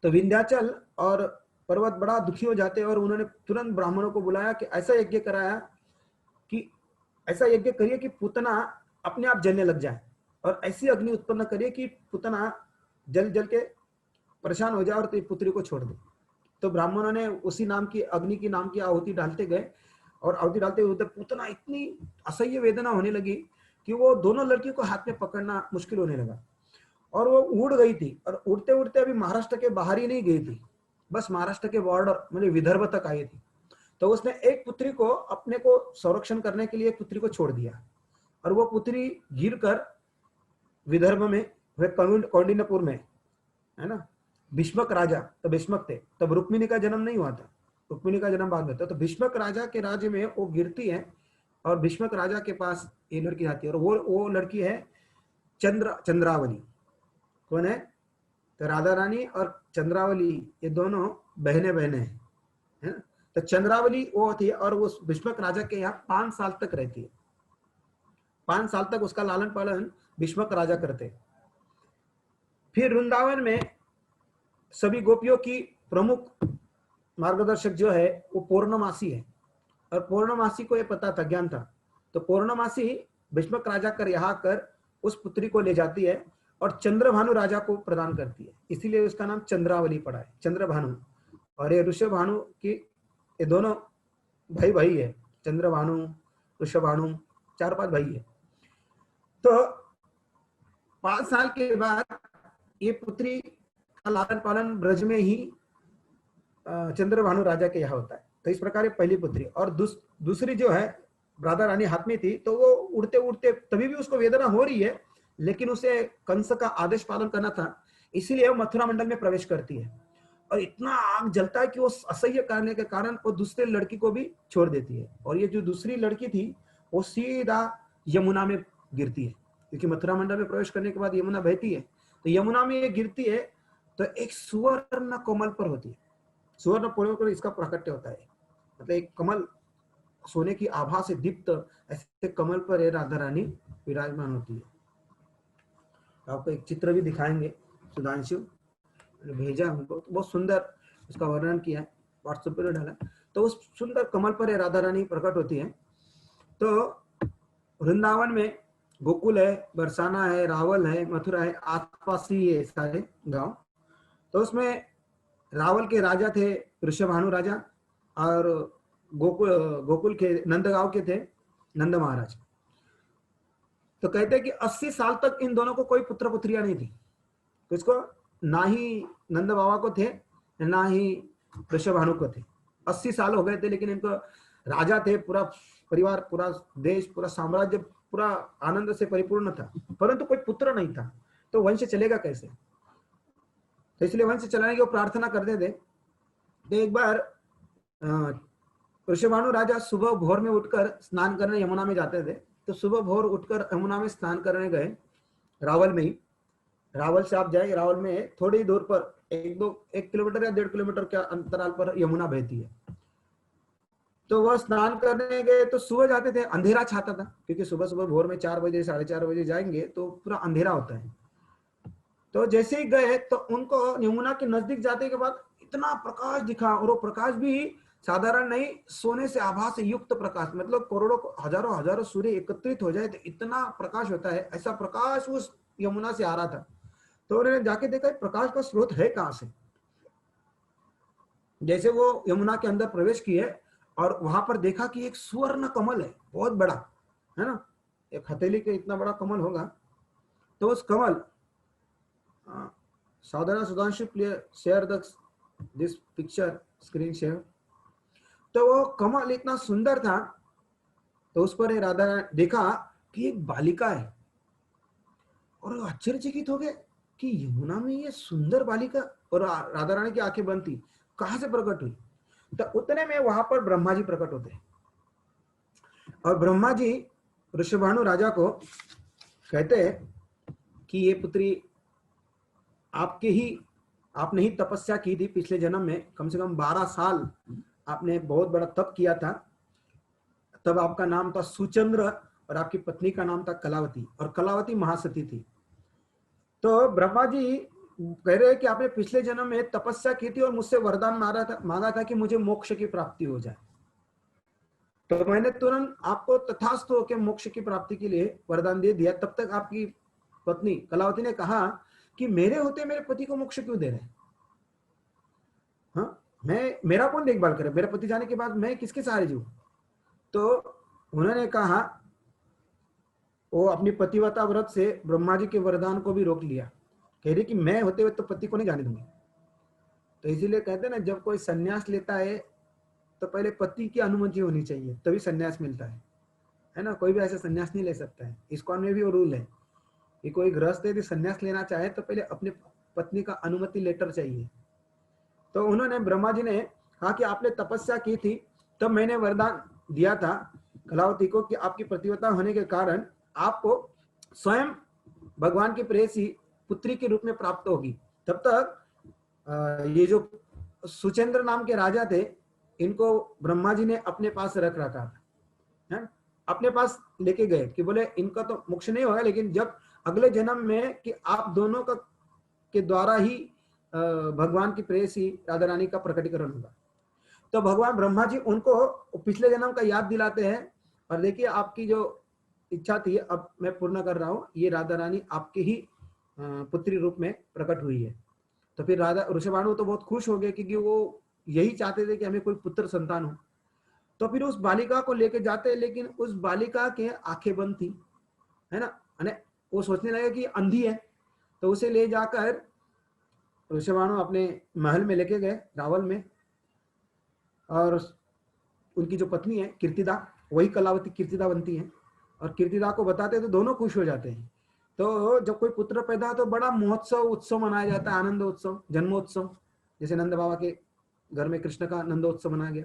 तो विंध्याचल और पर्वत बड़ा दुखी हो जाते हैं और उन्होंने तुरंत ब्राह्मणों को बुलाया कि ऐसा यज्ञ कराया कि ऐसा यज्ञ करिए कि पुतना अपने आप जलने लग जाए और ऐसी अग्नि उत्पन्न करिए कि पुतना जल जल के परेशान हो जाए और पुत्री को छोड़ दे। तो ब्राह्मणों ने उसी नाम की अग्नि की नाम की आहुति डालते गए और आहुति डालते उधर पुतना इतनी असह्य वेदना होने लगी कि वो दोनों लड़कियों को हाथ में पकड़ना मुश्किल होने लगा और वो उड़ गई थी। और उड़ते उड़ते अभी महाराष्ट्र के बाहर ही नहीं गई थी, बस महाराष्ट्र के बॉर्डर मतलब विदर्भ तक आई थी। तो उसने एक पुत्री को अपने को संरक्षण करने के लिए एक पुत्री को छोड़ दिया और वो पुत्री गिर कर विदर्भ में कौंडिन्यपुर में, है ना, भीष्मक राजा, तो भीष्मक थे तब, रुक्मिणी का जन्म नहीं हुआ था, रुक्मिणी का जन्म बाद में था। तो भीष्मक राजा के राज्य में वो गिरती है और भीष्मक राजा के पास ये लड़की आती है और वो लड़की है चंद्रावली। कौन है? तो राधा रानी और चंद्रावली ये दोनों बहने हैं। तो चंद्रावली वो होती है और वो भीष्मक राजा के यहाँ 5 साल तक रहती है। 5 साल तक उसका लालन पालन भीष्मक राजा करते। फिर वृंदावन में सभी गोपियों की प्रमुख मार्गदर्शक जो है वो पूर्णमासी है और पूर्णमासी को ये पता था, ज्ञान था। तो पूर्णमासी भीष्मक राजा कर यहाँ कर उस पुत्री को ले जाती है और चंद्रभानु राजा को प्रदान करती है, इसीलिए उसका नाम चंद्रावली पड़ा है, चंद्रभानु। और ये ऋषभानु की, ये दोनों भाई है, चंद्रभानु ऋषभानु 4-5 भाई है। तो 5 साल के बाद ये पुत्री का लालन पालन ब्रज में ही चंद्रभानु राजा के यहाँ होता है। तो इस प्रकार पहली पुत्री। और दूसरी जो है राधा रानी हाथ में थी, तो वो उड़ते उड़ते, तभी भी उसको वेदना हो रही है लेकिन उसे कंस का आदेश पालन करना था, इसीलिए वो मथुरा मंडल में प्रवेश करती है और इतना आग जलता है कि वो असह्य करने के कारण वो दूसरे लड़की को भी छोड़ देती है। और ये जो दूसरी लड़की थी वो सीधा यमुना में गिरती है, क्योंकि मथुरा मंडल में प्रवेश करने के बाद यमुना बहती है। तो यमुना में ये गिरती है तो एक सुवर्ण कमल पर होती है। सुवर्ण कमल पर इसका प्राकट्य होता है, मतलब एक कमल सोने की आभा से दीप्त ऐसे कमल पर ये राधा रानी विराजमान होती है। आपको एक चित्र भी दिखाएंगे, सुधांशु भेजा हमको, बहुत सुंदर उसका वर्णन किया है, व्हाट्सएप पर डाला। तो उस सुंदर कमल पर ये राधा रानी प्रकट होती है। तो वृंदावन में गोकुल है, बरसाना है, रावल है, मथुरा है, आसपास ही है सारे गांव। तो उसमें रावल के राजा थे ऋषभानु राजा और गोकुल के नंदगांव के थे नंद महाराज। तो कहते हैं कि 80 साल तक इन दोनों को कोई पुत्र पुत्रियां नहीं थी। किसको? ना ही नंद बाबा को थे ना ही ऋषभानु को थे। 80 साल हो गए थे, लेकिन इनको राजा थे, पूरा परिवार, पूरा देश, पूरा साम्राज्य पूरा आनंद से परिपूर्ण था, परंतु कोई पुत्र नहीं था। तो वंश चलेगा कैसे? तो इसलिए वंश चलाने की वो प्रार्थना करते थे। तो एक बार ऋषभानु राजा सुबह भोर में उठकर स्नान करने यमुना में जाते थे। तो सुबह भोर उठकर यमुना में स्नान करने गए रावल में ही। रावल से आप जाए, रावल में थोड़ी दूर पर 1 किलोमीटर या 1.5 किलोमीटर के अंतराल पर यमुना बहती है। तो वह स्नान करने गए तो सुबह जाते थे, अंधेरा छाता था, क्योंकि सुबह सुबह भोर में 4 बजे 4:30 बजे जाएंगे तो पूरा अंधेरा होता है। तो जैसे ही गए तो उनको यमुना के नजदीक जाते के बाद इतना प्रकाश दिखा, और वो प्रकाश भी साधारण नहीं, सोने से आभा से युक्त प्रकाश, मतलब करोड़ों हजारों सूर्य एकत्रित हो जाए तो इतना प्रकाश होता है। ऐसा प्रकाश उस यमुना से आ रहा था। तो उन्होंने जाके देखा प्रकाश का स्रोत है कहां से। जैसे वो यमुना के अंदर प्रवेश किए और वहां पर देखा कि एक सुवर्ण कमल है, बहुत बड़ा, है ना, एक हथेली के इतना बड़ा कमल होगा। तो उस Kamal, Sadhana Sudhanshu please share this picture, screen share. तो वो कमल इतना सुंदर था, तो उस पर राधा देखा कि एक बालिका है और आश्चर्यचकित हो गए कि यमुना में ये सुंदर बालिका, और राधा रानी की आंखें बंद थी, कहां से प्रकट हुई। तो उतने में वहां पर ब्रह्मा जी प्रकट होते हैं और ब्रह्मा जी ऋषभानु राजा को कहते हैं कि ये पुत्री आपके ही, आपने ही तपस्या की थी पिछले जन्म में, कम से कम 12 साल आपने बहुत बड़ा तप किया था। तब आपका नाम था सुचंद्र और आपकी पत्नी का नाम था कलावती, और कलावती महासती थी। तो ब्रह्मा जी कह रहे हैं कि आपने पिछले जन्म में तपस्या की थी और मुझसे वरदान मांगा था कि मुझे मोक्ष की प्राप्ति हो जाए। तो मैंने तुरंत आपको तथास्तु होकर मोक्ष की प्राप्ति के लिए वरदान दे दिया। तब तक आपकी पत्नी कलावती ने कहा कि मेरे होते मेरे पति को मोक्ष क्यों दे रहे हैं? हाँ, मेरा कौन देखभाल करे, मेरे पति जाने के बाद मैं किसके सहारे जीऊं? तो उन्होंने कहा, वो अपनी पतिव्रता व्रत से ब्रह्मा जी के वरदान को भी रोक लिया, कह रही कि मैं होते हुए तो पति को नहीं जाने दूंगी। तो इसीलिए कहते हैं ना, जब कोई सन्यास लेता है तो पहले पति की अनुमति होनी चाहिए तभी सन्यास मिलता है ना। कोई भी ऐसा सन्यास नहीं ले सकता है। इस्कॉन में भी वो रूल है कि कोई गृहस्थ यदि सन्यास लेना चाहे तो पहले अपने पत्नी का अनुमति लेटर चाहिए। तो उन्होंने, ब्रह्मा जी ने कहा कि आपने तपस्या की थी, तब मैंने वरदान दिया था कलावती को कि आपकी पतिव्रता होने के कारण आपको स्वयं भगवान की प्रेयसी पुत्री के रूप में प्राप्त होगी। तब तक ये जो सुचेंद्र नाम के राजा थे, इनको ब्रह्मा जी ने अपने पास रख रखा है, अपने पास लेके गए कि बोले इनका तो मोक्ष नहीं होगा, लेकिन जब अगले जन्म में कि आप दोनों का के द्वारा ही भगवान की प्रेयसी राधा रानी का प्रकटीकरण होगा। तो भगवान ब्रह्मा जी उनको पिछले जन्म का याद दिलाते हैं और देखिए आपकी जो इच्छा थी अब मैं पूर्ण कर रहा हूँ, ये राधा रानी आपके ही पुत्री रूप में प्रकट हुई है। तो फिर राधा ऋषभानु तो बहुत खुश हो गए क्योंकि वो यही चाहते थे कि हमें कोई पुत्र संतान हो। तो फिर उस बालिका को लेके जाते हैं, लेकिन उस बालिका के आंखें बंद थी, है ना, वो सोचने लगे कि अंधी है। तो उसे ले जाकर ऋषभानु अपने महल में लेके गए, रावल में, और उनकी जो पत्नी है कीर्तिदा, वही कलावती कीर्तिदा बनती है, और कीर्तिदा को बताते तो दोनों खुश हो जाते हैं। तो जब कोई पुत्र पैदा हो तो बड़ा महोत्सव उत्सव मनाया जाता है, आनंद उत्सव, जन्मोत्सव, जैसे नंद बाबा के घर में कृष्ण का नंदोत्सव मनाया गया।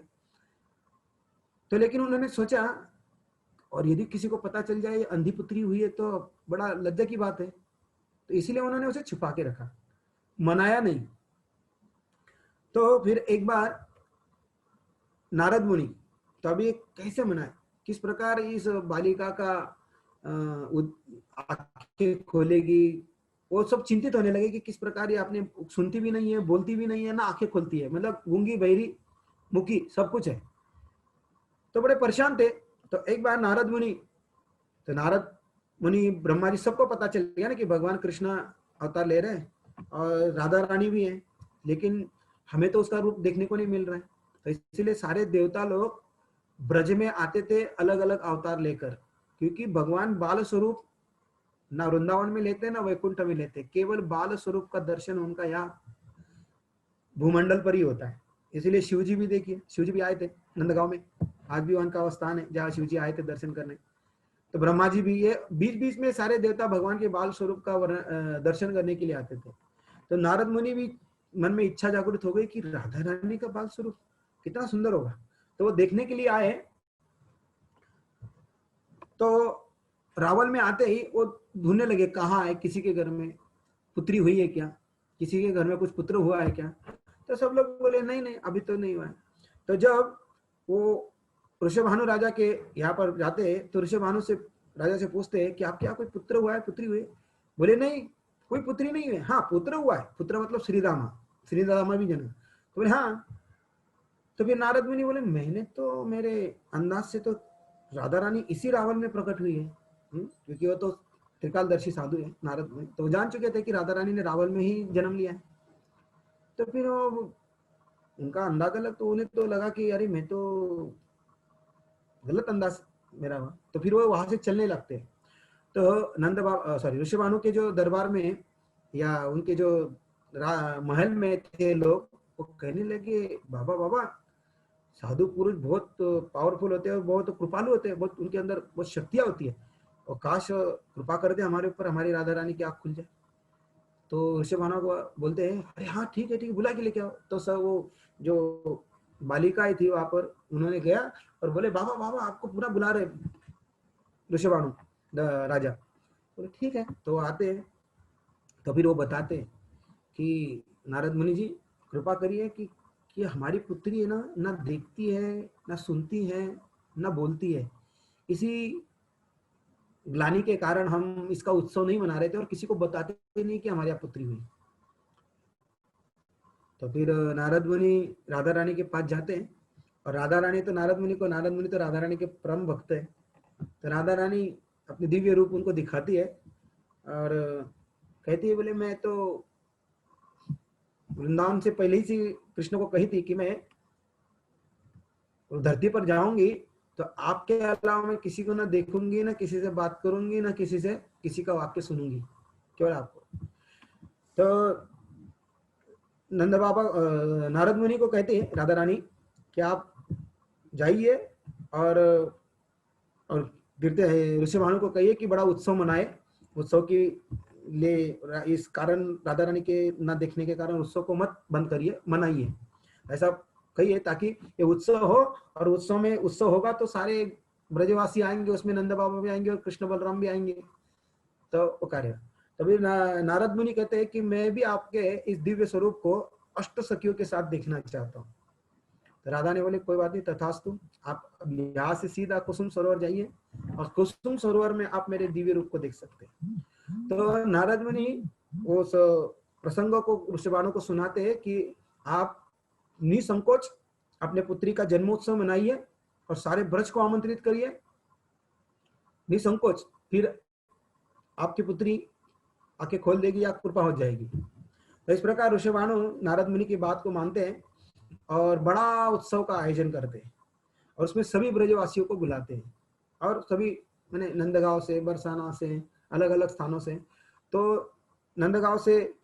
तो लेकिन उन्होंने सोचा, और यदि किसी को पता चल जाए अंधी पुत्री हुई है तो बड़ा लज्जा की बात है, तो इसीलिए उन्होंने उसे छुपा के रखा, मनाया नहीं। तो फिर एक बार नारद मुनि, तो अभी कैसे मनाए, किस प्रकार इस बालिका का आंखें खोलेगी, वो सब चिंतित होने लगे कि किस प्रकार ये आपने, सुनती भी नहीं है, बोलती भी नहीं है ना, आंखें खोलती है, मतलब गूंगी बहरी मुखी सब कुछ है। तो बड़े परेशान थे। तो एक बार नारद मुनि ब्रह्मा जी सबको पता चल गया ना कि भगवान कृष्ण अवतार ले रहे हैं और राधा रानी भी है, लेकिन हमें तो उसका रूप देखने को नहीं मिल रहा है। तो इसलिए सारे देवता लोग ब्रज में आते थे अलग अलग अवतार लेकर, क्योंकि भगवान बाल स्वरूप ना वृंदावन में लेते ना वैकुंठ में लेते, केवल बाल स्वरूप का दर्शन उनका यहाँ भूमंडल पर ही होता है। इसीलिए शिव जी भी, देखिए शिव जी भी आए थे नंदगांव में, आज भी वहां का स्थान है जहाँ शिव जी आए थे दर्शन करने। तो ब्रह्मा जी भी, ये बीच बीच में सारे देवता भगवान के बाल स्वरूप का दर्शन करने के लिए आते थे। तो नारद मुनि भी मन में इच्छा जागृत हो गई कि राधा रानी का बाल स्वरूप कितना सुंदर होगा, तो वो देखने के लिए आए। तो रावल में आते ही वो ढूंढने लगे कहाँ है, किसी के घर में पुत्री हुई है क्या, किसी के घर में कुछ पुत्र हुआ है क्या। तो सब लोग बोले नहीं नहीं अभी तो नहीं हुआ है। तो जब वो ऋषभानु राजा के यहाँ पर जाते हैं तो ऋषभानु से राजा से पूछते हैं कि आप क्या कोई पुत्र हुआ है, पुत्री हुई? बोले नहीं कोई पुत्री नहीं है, हाँ पुत्र हुआ है, पुत्र मतलब श्रीदामा भी जन्म। तो बोले हाँ। तो फिर नारद मुनि बोले मैंने तो, मेरे अंदाज से तो राधा रानी इसी रावल में प्रकट हुई है, क्योंकि वो तो त्रिकालदर्शी साधु है नारद मुनि, तो जान चुके थे कि राधा रानी ने रावल में ही जन्म लिया है। तो फिर वो उनका अंदाजा लग, तो उन्हें तो लगा कि अरे मैं तो गलत अंदाज मेरा हुआ। तो फिर वो वहां से चलने लगते हैं। तो ऋषभानु के जो दरबार में या उनके जो महल में थे लोग, वो कहने लगे बाबा बाबा साधु पुरुष बहुत पावरफुल होते हैं और बहुत कृपालु होते हैं, बहुत उनके अंदर बहुत शक्तियां होती है, और काश कृपा कर दे हमारे ऊपर, हमारी राधा रानी की आंख खुल जाए। तो ऋषभानु को बोलते हैं अरे हाँ ठीक है बुला के लेके आओ। तो सब वो जो बालिकाएं थी वहां पर, उन्होंने गया और बोले बाबा बाबा आपको पूरा बुला रहे ऋषभानु राजा। बोले ठीक है, तो आते हैं। तो फिर वो बताते हैं कि नारद मुनि जी कृपा करिए कि हमारी पुत्री है ना, ना देखती है, ना सुनती है, ना बोलती है। इसी ग्लानि के कारण हम इसका उत्सव नहीं मना रहे थे और किसी को बताते नहीं कि हमारी यहाँ पुत्री हुई। तो फिर नारद मुनि राधा रानी के पास जाते हैं और राधा रानी तो नारद मुनि तो राधा रानी के परम भक्त है। तो राधा रानी अपने दिव्य रूप उनको दिखाती है और कहती है बोले मैं तो वृंदावन से पहले ही से कृष्ण को कही थी कि मैं धरती पर जाऊंगी तो आपके अलावा मैं किसी को ना देखूंगी, ना किसी से बात करूंगी, ना किसी का वाक्य सुनूंगी, केवल आपको। तो नंद बाबा नारद मुनि को कहते हैं राधा रानी कि आप जाइए और ऋषभानु को कहिए कि बड़ा उत्सव मनाए, उत्सव की ले इस कारण राधा रानी के न देखने के कारण उत्सव को मत बंद करिए, मनाइए, ऐसा कहिए ताकि ये उत्सव हो। और उत्सव होगा तो सारे ब्रजवासी आएंगे, उसमें नंद बाबा भी आएंगे और कृष्ण बलराम भी आएंगे, तो वो कार्य। तभी नारद मुनि कहते हैं कि मैं भी आपके इस दिव्य स्वरूप को अष्ट सखियों के साथ देखना चाहता हूँ। तो राधा ने बोले कोई बात नहीं, तथास्तु, आप यहाँ से सीधा कुसुम सरोवर जाइए और कुसुम सरोवर में आप मेरे दिव्य रूप को देख सकते हैं। तो नारद मुनि उस प्रसंगों को ऋषभानु को सुनाते हैं कि आप निसंकोच अपने पुत्री का जन्मोत्सव मनाइए और सारे ब्रज को आमंत्रित करिए निसंकोच, फिर आपकी पुत्री आंखें खोल देगी या कृपा हो जाएगी। तो इस प्रकार ऋषभानु नारद मुनि की बात को मानते हैं और बड़ा उत्सव का आयोजन करते हैं और उसमें सभी ब्रजवासियों को बुलाते हैं और सभी मैंने नंदगांव से, बरसाना से, अलग अलग स्थानों से। तो नंदगांव से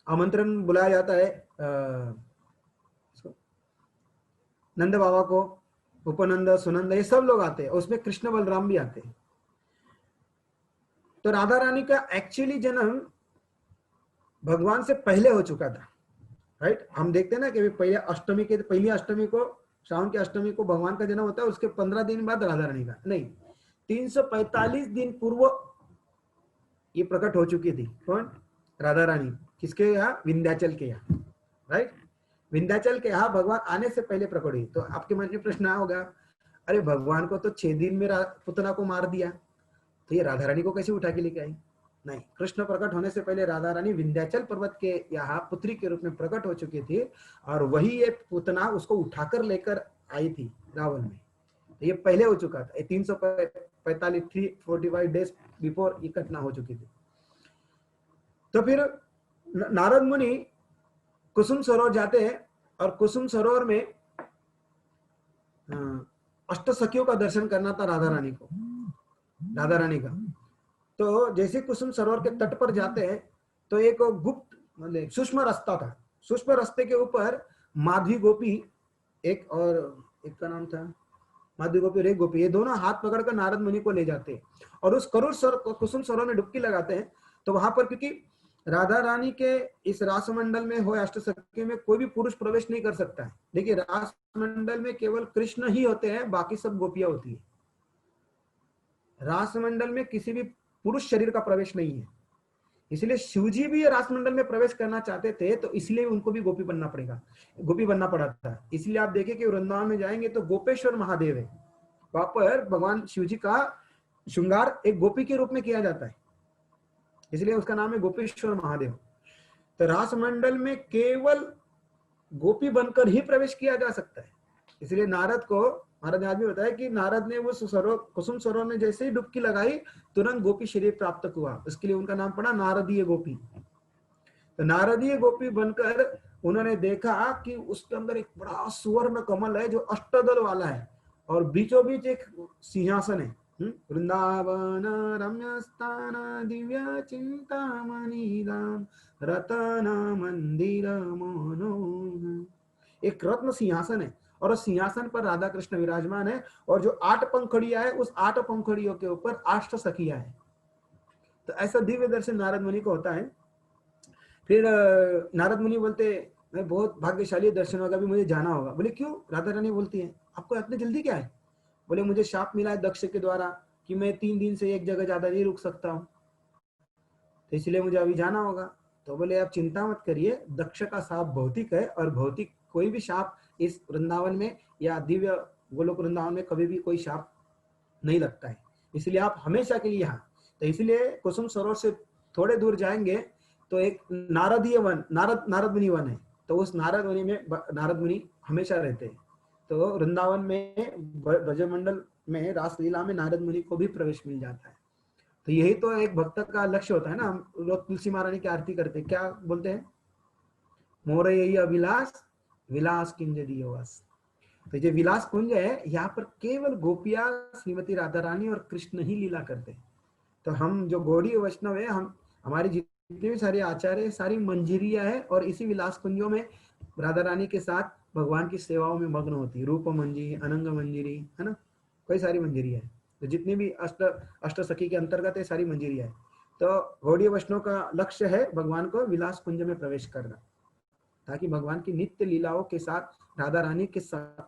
आमंत्रण बुलाया जाता है नंद बाबा को, उपनंद, सुनंद, ये सब लोग आते हैं, उसमें कृष्ण बलराम भी आते हैं। तो राधा रानी का एक्चुअली जन्म भगवान से पहले हो चुका था, राइट। हम देखते हैं ना कि पहली अष्टमी को, श्रावण की अष्टमी को भगवान का जन्म होता है, उसके 15 दिन बाद राधा रानी का, नहीं 345 दिन पूर्व ये प्रकट हो चुकी थी। कौन? राधा रानी। किसके यहाँ? विंध्याचल के यहाँ, राइट। विंध्याचल के यहाँ भगवान आने से पहले प्रकट हुई। तो आपके मन में प्रश्न होगा, अरे भगवान को तो 6 दिन में पुतना को मार दिया, तो ये राधा रानी को कैसे उठा के लेके आई? नहीं, कृष्ण प्रकट होने से पहले राधा रानी विंध्याचल पर्वत के यहाँ पुत्री के रूप में प्रकट हो चुकी थी और वही ये पुतना उसको उठाकर लेकर आई थी रावण में। तो ये पहले हो चुका था, 345 डेज बिफोर ये घटना हो चुकी थी। तो फिर नारद मुनि कुसुम सरोवर जाते हैं और कुसुम सरोवर में अष्ट सखियों का दर्शन करना था राधा रानी का। तो जैसे कुसुम सरोवर के तट पर जाते हैं तो एक गुप्त मतलब सूक्ष्म रास्ता था, सूक्ष्म रास्ते के ऊपर माधवी गोपी एक और एक का नाम था माधवी गोपी और एक गोपी, ये दोनों हाथ पकड़कर नारद मुनि को ले जाते हैं और उस कुसुम सरोवर में डुबकी लगाते हैं। तो वहां पर क्योंकि राधा रानी के इस रासमंडल में हो अष्ट सखी में कोई भी पुरुष प्रवेश नहीं कर सकता है। देखिए रासमंडल में केवल कृष्ण ही होते हैं, बाकी सब गोपियां होती है। रासमंडल में किसी भी पुरुष शरीर का प्रवेश नहीं है, इसलिए शिवजी भी रासमंडल में प्रवेश करना चाहते थे, तो इसलिए उनको भी गोपी बनना पड़ा था। इसलिए आप देखें कि वृंदावन में जाएंगे तो गोपेश्वर महादेव है, वहां पर भगवान शिवजी का श्रृंगार एक गोपी के रूप में किया जाता है, इसलिए उसका नाम है गोपेश्वर महादेव। तो रासमंडल में केवल गोपी बनकर ही प्रवेश किया जा सकता है। इसलिए नारद ने आज भी बताया कि नारद ने वो कुसुम सरोवर में जैसे ही डुबकी लगाई तुरंत गोपी शरीर प्राप्त हुआ, उसके लिए उनका नाम पड़ा नारदीय गोपी। तो नारदीय गोपी बनकर उन्होंने देखा कि उसके अंदर एक बड़ा सुवर्ण कमल है जो अष्टदल वाला है और बीचों बीच एक सिंहासन है। वृंदावन रम्य स्थान दिव्य चिंतामणि धाम रतन मंदिर मनोहर, एक रत्न सिंहासन है और उस सिंहासन पर राधा कृष्ण विराजमान है और जो 8 पंखड़ियां है उस 8 पंखड़ियों के ऊपर 8 सखियां है। तो ऐसा दिव्य दर्शन नारद मुनि को होता है। फिर नारद मुनि बोलते मैं बहुत भाग्यशाली, दर्शन होगा, भी मुझे जाना होगा। बोले क्यों? राधा रानी बोलती है आपको इतनी जल्दी क्या है? बोले मुझे शाप मिला है दक्ष के द्वारा कि मैं 3 दिन से एक जगह ज्यादा नहीं रुक सकता हूँ, तो इसलिए मुझे अभी जाना होगा। तो बोले आप चिंता मत करिए, दक्ष का शाप भौतिक है, और भौतिक कोई भी शाप इस वृंदावन में या दिव्य गोलोक वृंदावन में कभी भी कोई शाप नहीं लगता है, इसलिए आप हमेशा के लिए यहाँ। तो इसलिए कुसुम सरोवर से थोड़े दूर जाएंगे तो एक नारदीय वन, नारद मुनि वन है, तो उस नारद मुनि में नारद मुनि हमेशा रहते हैं। तो वृंदावन में ब्रजमंडल में रासलीला में नारद मुनि को भी प्रवेश मिल जाता है। तो यही तो एक भक्त का लक्ष्य होता है ना। हम लोग तुलसी महारानी की आरती करते हैं, क्या बोलते हैं? मोरे यही अभिलाष विलास किंज दियोवास। तो ये विलास कुंज है, यहाँ पर केवल गोपिया श्रीमती राधा रानी और कृष्ण ही लीला करते हैं। तो हम जो गौड़ीय वैष्णव है, हम हमारी जितने भी सारे आचार्य सारी मंजरियां है, और इसी विलास कुंजों में राधा रानी के साथ भगवान की सेवाओं में मग्न होती है। रूप मंजरी, अनंग मंजरी, है ना, कई सारी मंजरियां है। तो जितनी भी अष्ट सखी के अंतर्गत है सारी मंजरियां है। तो गौड़ीय वैष्णव का लक्ष्य है भगवान को विलास कुंज में प्रवेश करना, ताकि भगवान की नित्य लीलाओं के साथ राधा रानी के साथ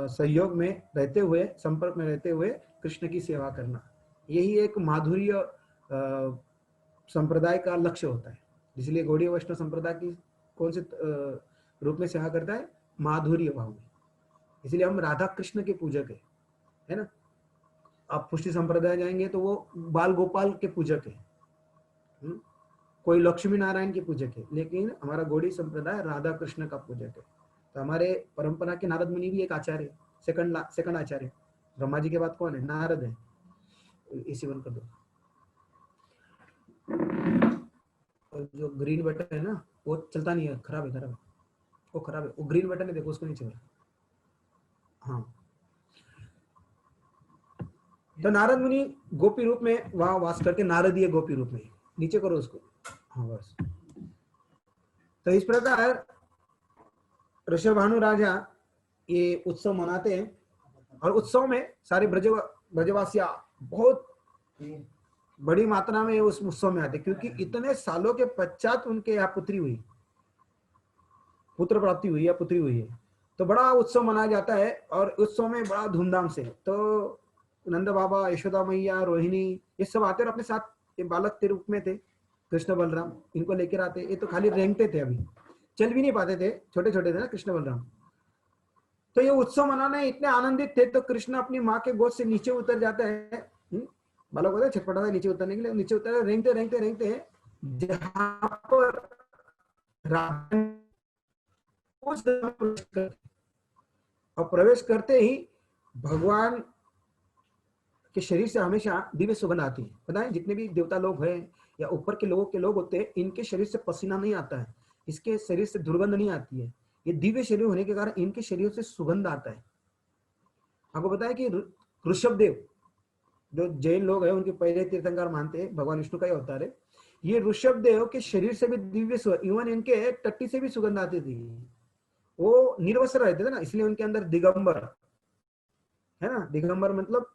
सहयोग में रहते हुए, संपर्क में रहते हुए कृष्ण की सेवा करना, यही एक माधुर्य संप्रदाय का लक्ष्य होता है। इसलिए गौड़ीय वैष्णव संप्रदाय की कौन से रूप में सेवा करता है? माधुर्य भाव में। इसलिए हम राधा कृष्ण के पूजक है ना। आप पुष्टि संप्रदाय जाएंगे तो वो बाल गोपाल के पूजक है, कोई लक्ष्मी नारायण के पूजक है, लेकिन हमारा गौड़ी संप्रदाय राधा कृष्ण का पूजक है। तो हमारे परंपरा के नारद मुनि भी एक आचार्य, सेकंड आचार्य। ब्रह्मा जी के बाद कौन है? नारद है। इसी बंद कर दो। और जो ग्रीन बटन है ना, वो चलता नहीं है, खराब है, वो खराब है। वो ग्रीन बटन है, देखो उसको नहीं चल रहा। हाँ, तो नारद मुनि गोपी रूप में वहां वास करके, नारदीय गोपी रूप में, नीचे करो उसको। हाँ बस। तो इस प्रकार ऋषभानु राजा ये उत्सव मनाते हैं, और उत्सव में सारे ब्रजवासिया बहुत बड़ी मात्रा में उस उत्सव में आते, क्योंकि इतने सालों के पश्चात उनके यहाँ पुत्र प्राप्ति हुई या पुत्री हुई है। तो बड़ा उत्सव मनाया जाता है, और उत्सव में बड़ा धूमधाम से। तो नंद बाबा, यशोदा मैया, रोहिणी, ये सब आते और अपने साथ, ये बालक के रूप में थे कृष्ण बलराम, इनको लेकर आते। ये तो खाली रेंगते थे, अभी चल भी नहीं पाते थे, छोटे छोटे थे ना कृष्ण बलराम। तो ये उत्सव मनाने इतने आनंदित थे, तो कृष्ण अपनी माँ के गोद से नीचे उतर जाता है। बालक होता है, छटपटाता है नीचे उतरने के लिए, नीचे उतर रेंगते रेंगते रेंगते जहां पर और प्रवेश करते ही भगवान के शरीर से हमेशा दिव्य सुगंध आती है। पता है, जितने भी देवता लोग हैं या ऊपर के लोग होते हैं, इनके शरीर से पसीना नहीं आता है, इसके शरीर से दुर्गंध नहीं आती है। ये दिव्य शरीर होने के कारण इनके शरीर से सुगंध आता है। आपको पता है कि ऋषभदेव, जो जैन लोग हैं, उनके पहले तीर्थंकर मानते हैं, भगवान विष्णु का ही अवतार है। ये ऋषभदेव के शरीर से भी दिव्य सुगंध, इवन इनके टट्टी से भी सुगंध आती थी। वो निर्वस्त्र रहते थे ना, इसलिए उनके अंदर दिगंबर है ना। दिगंबर मतलब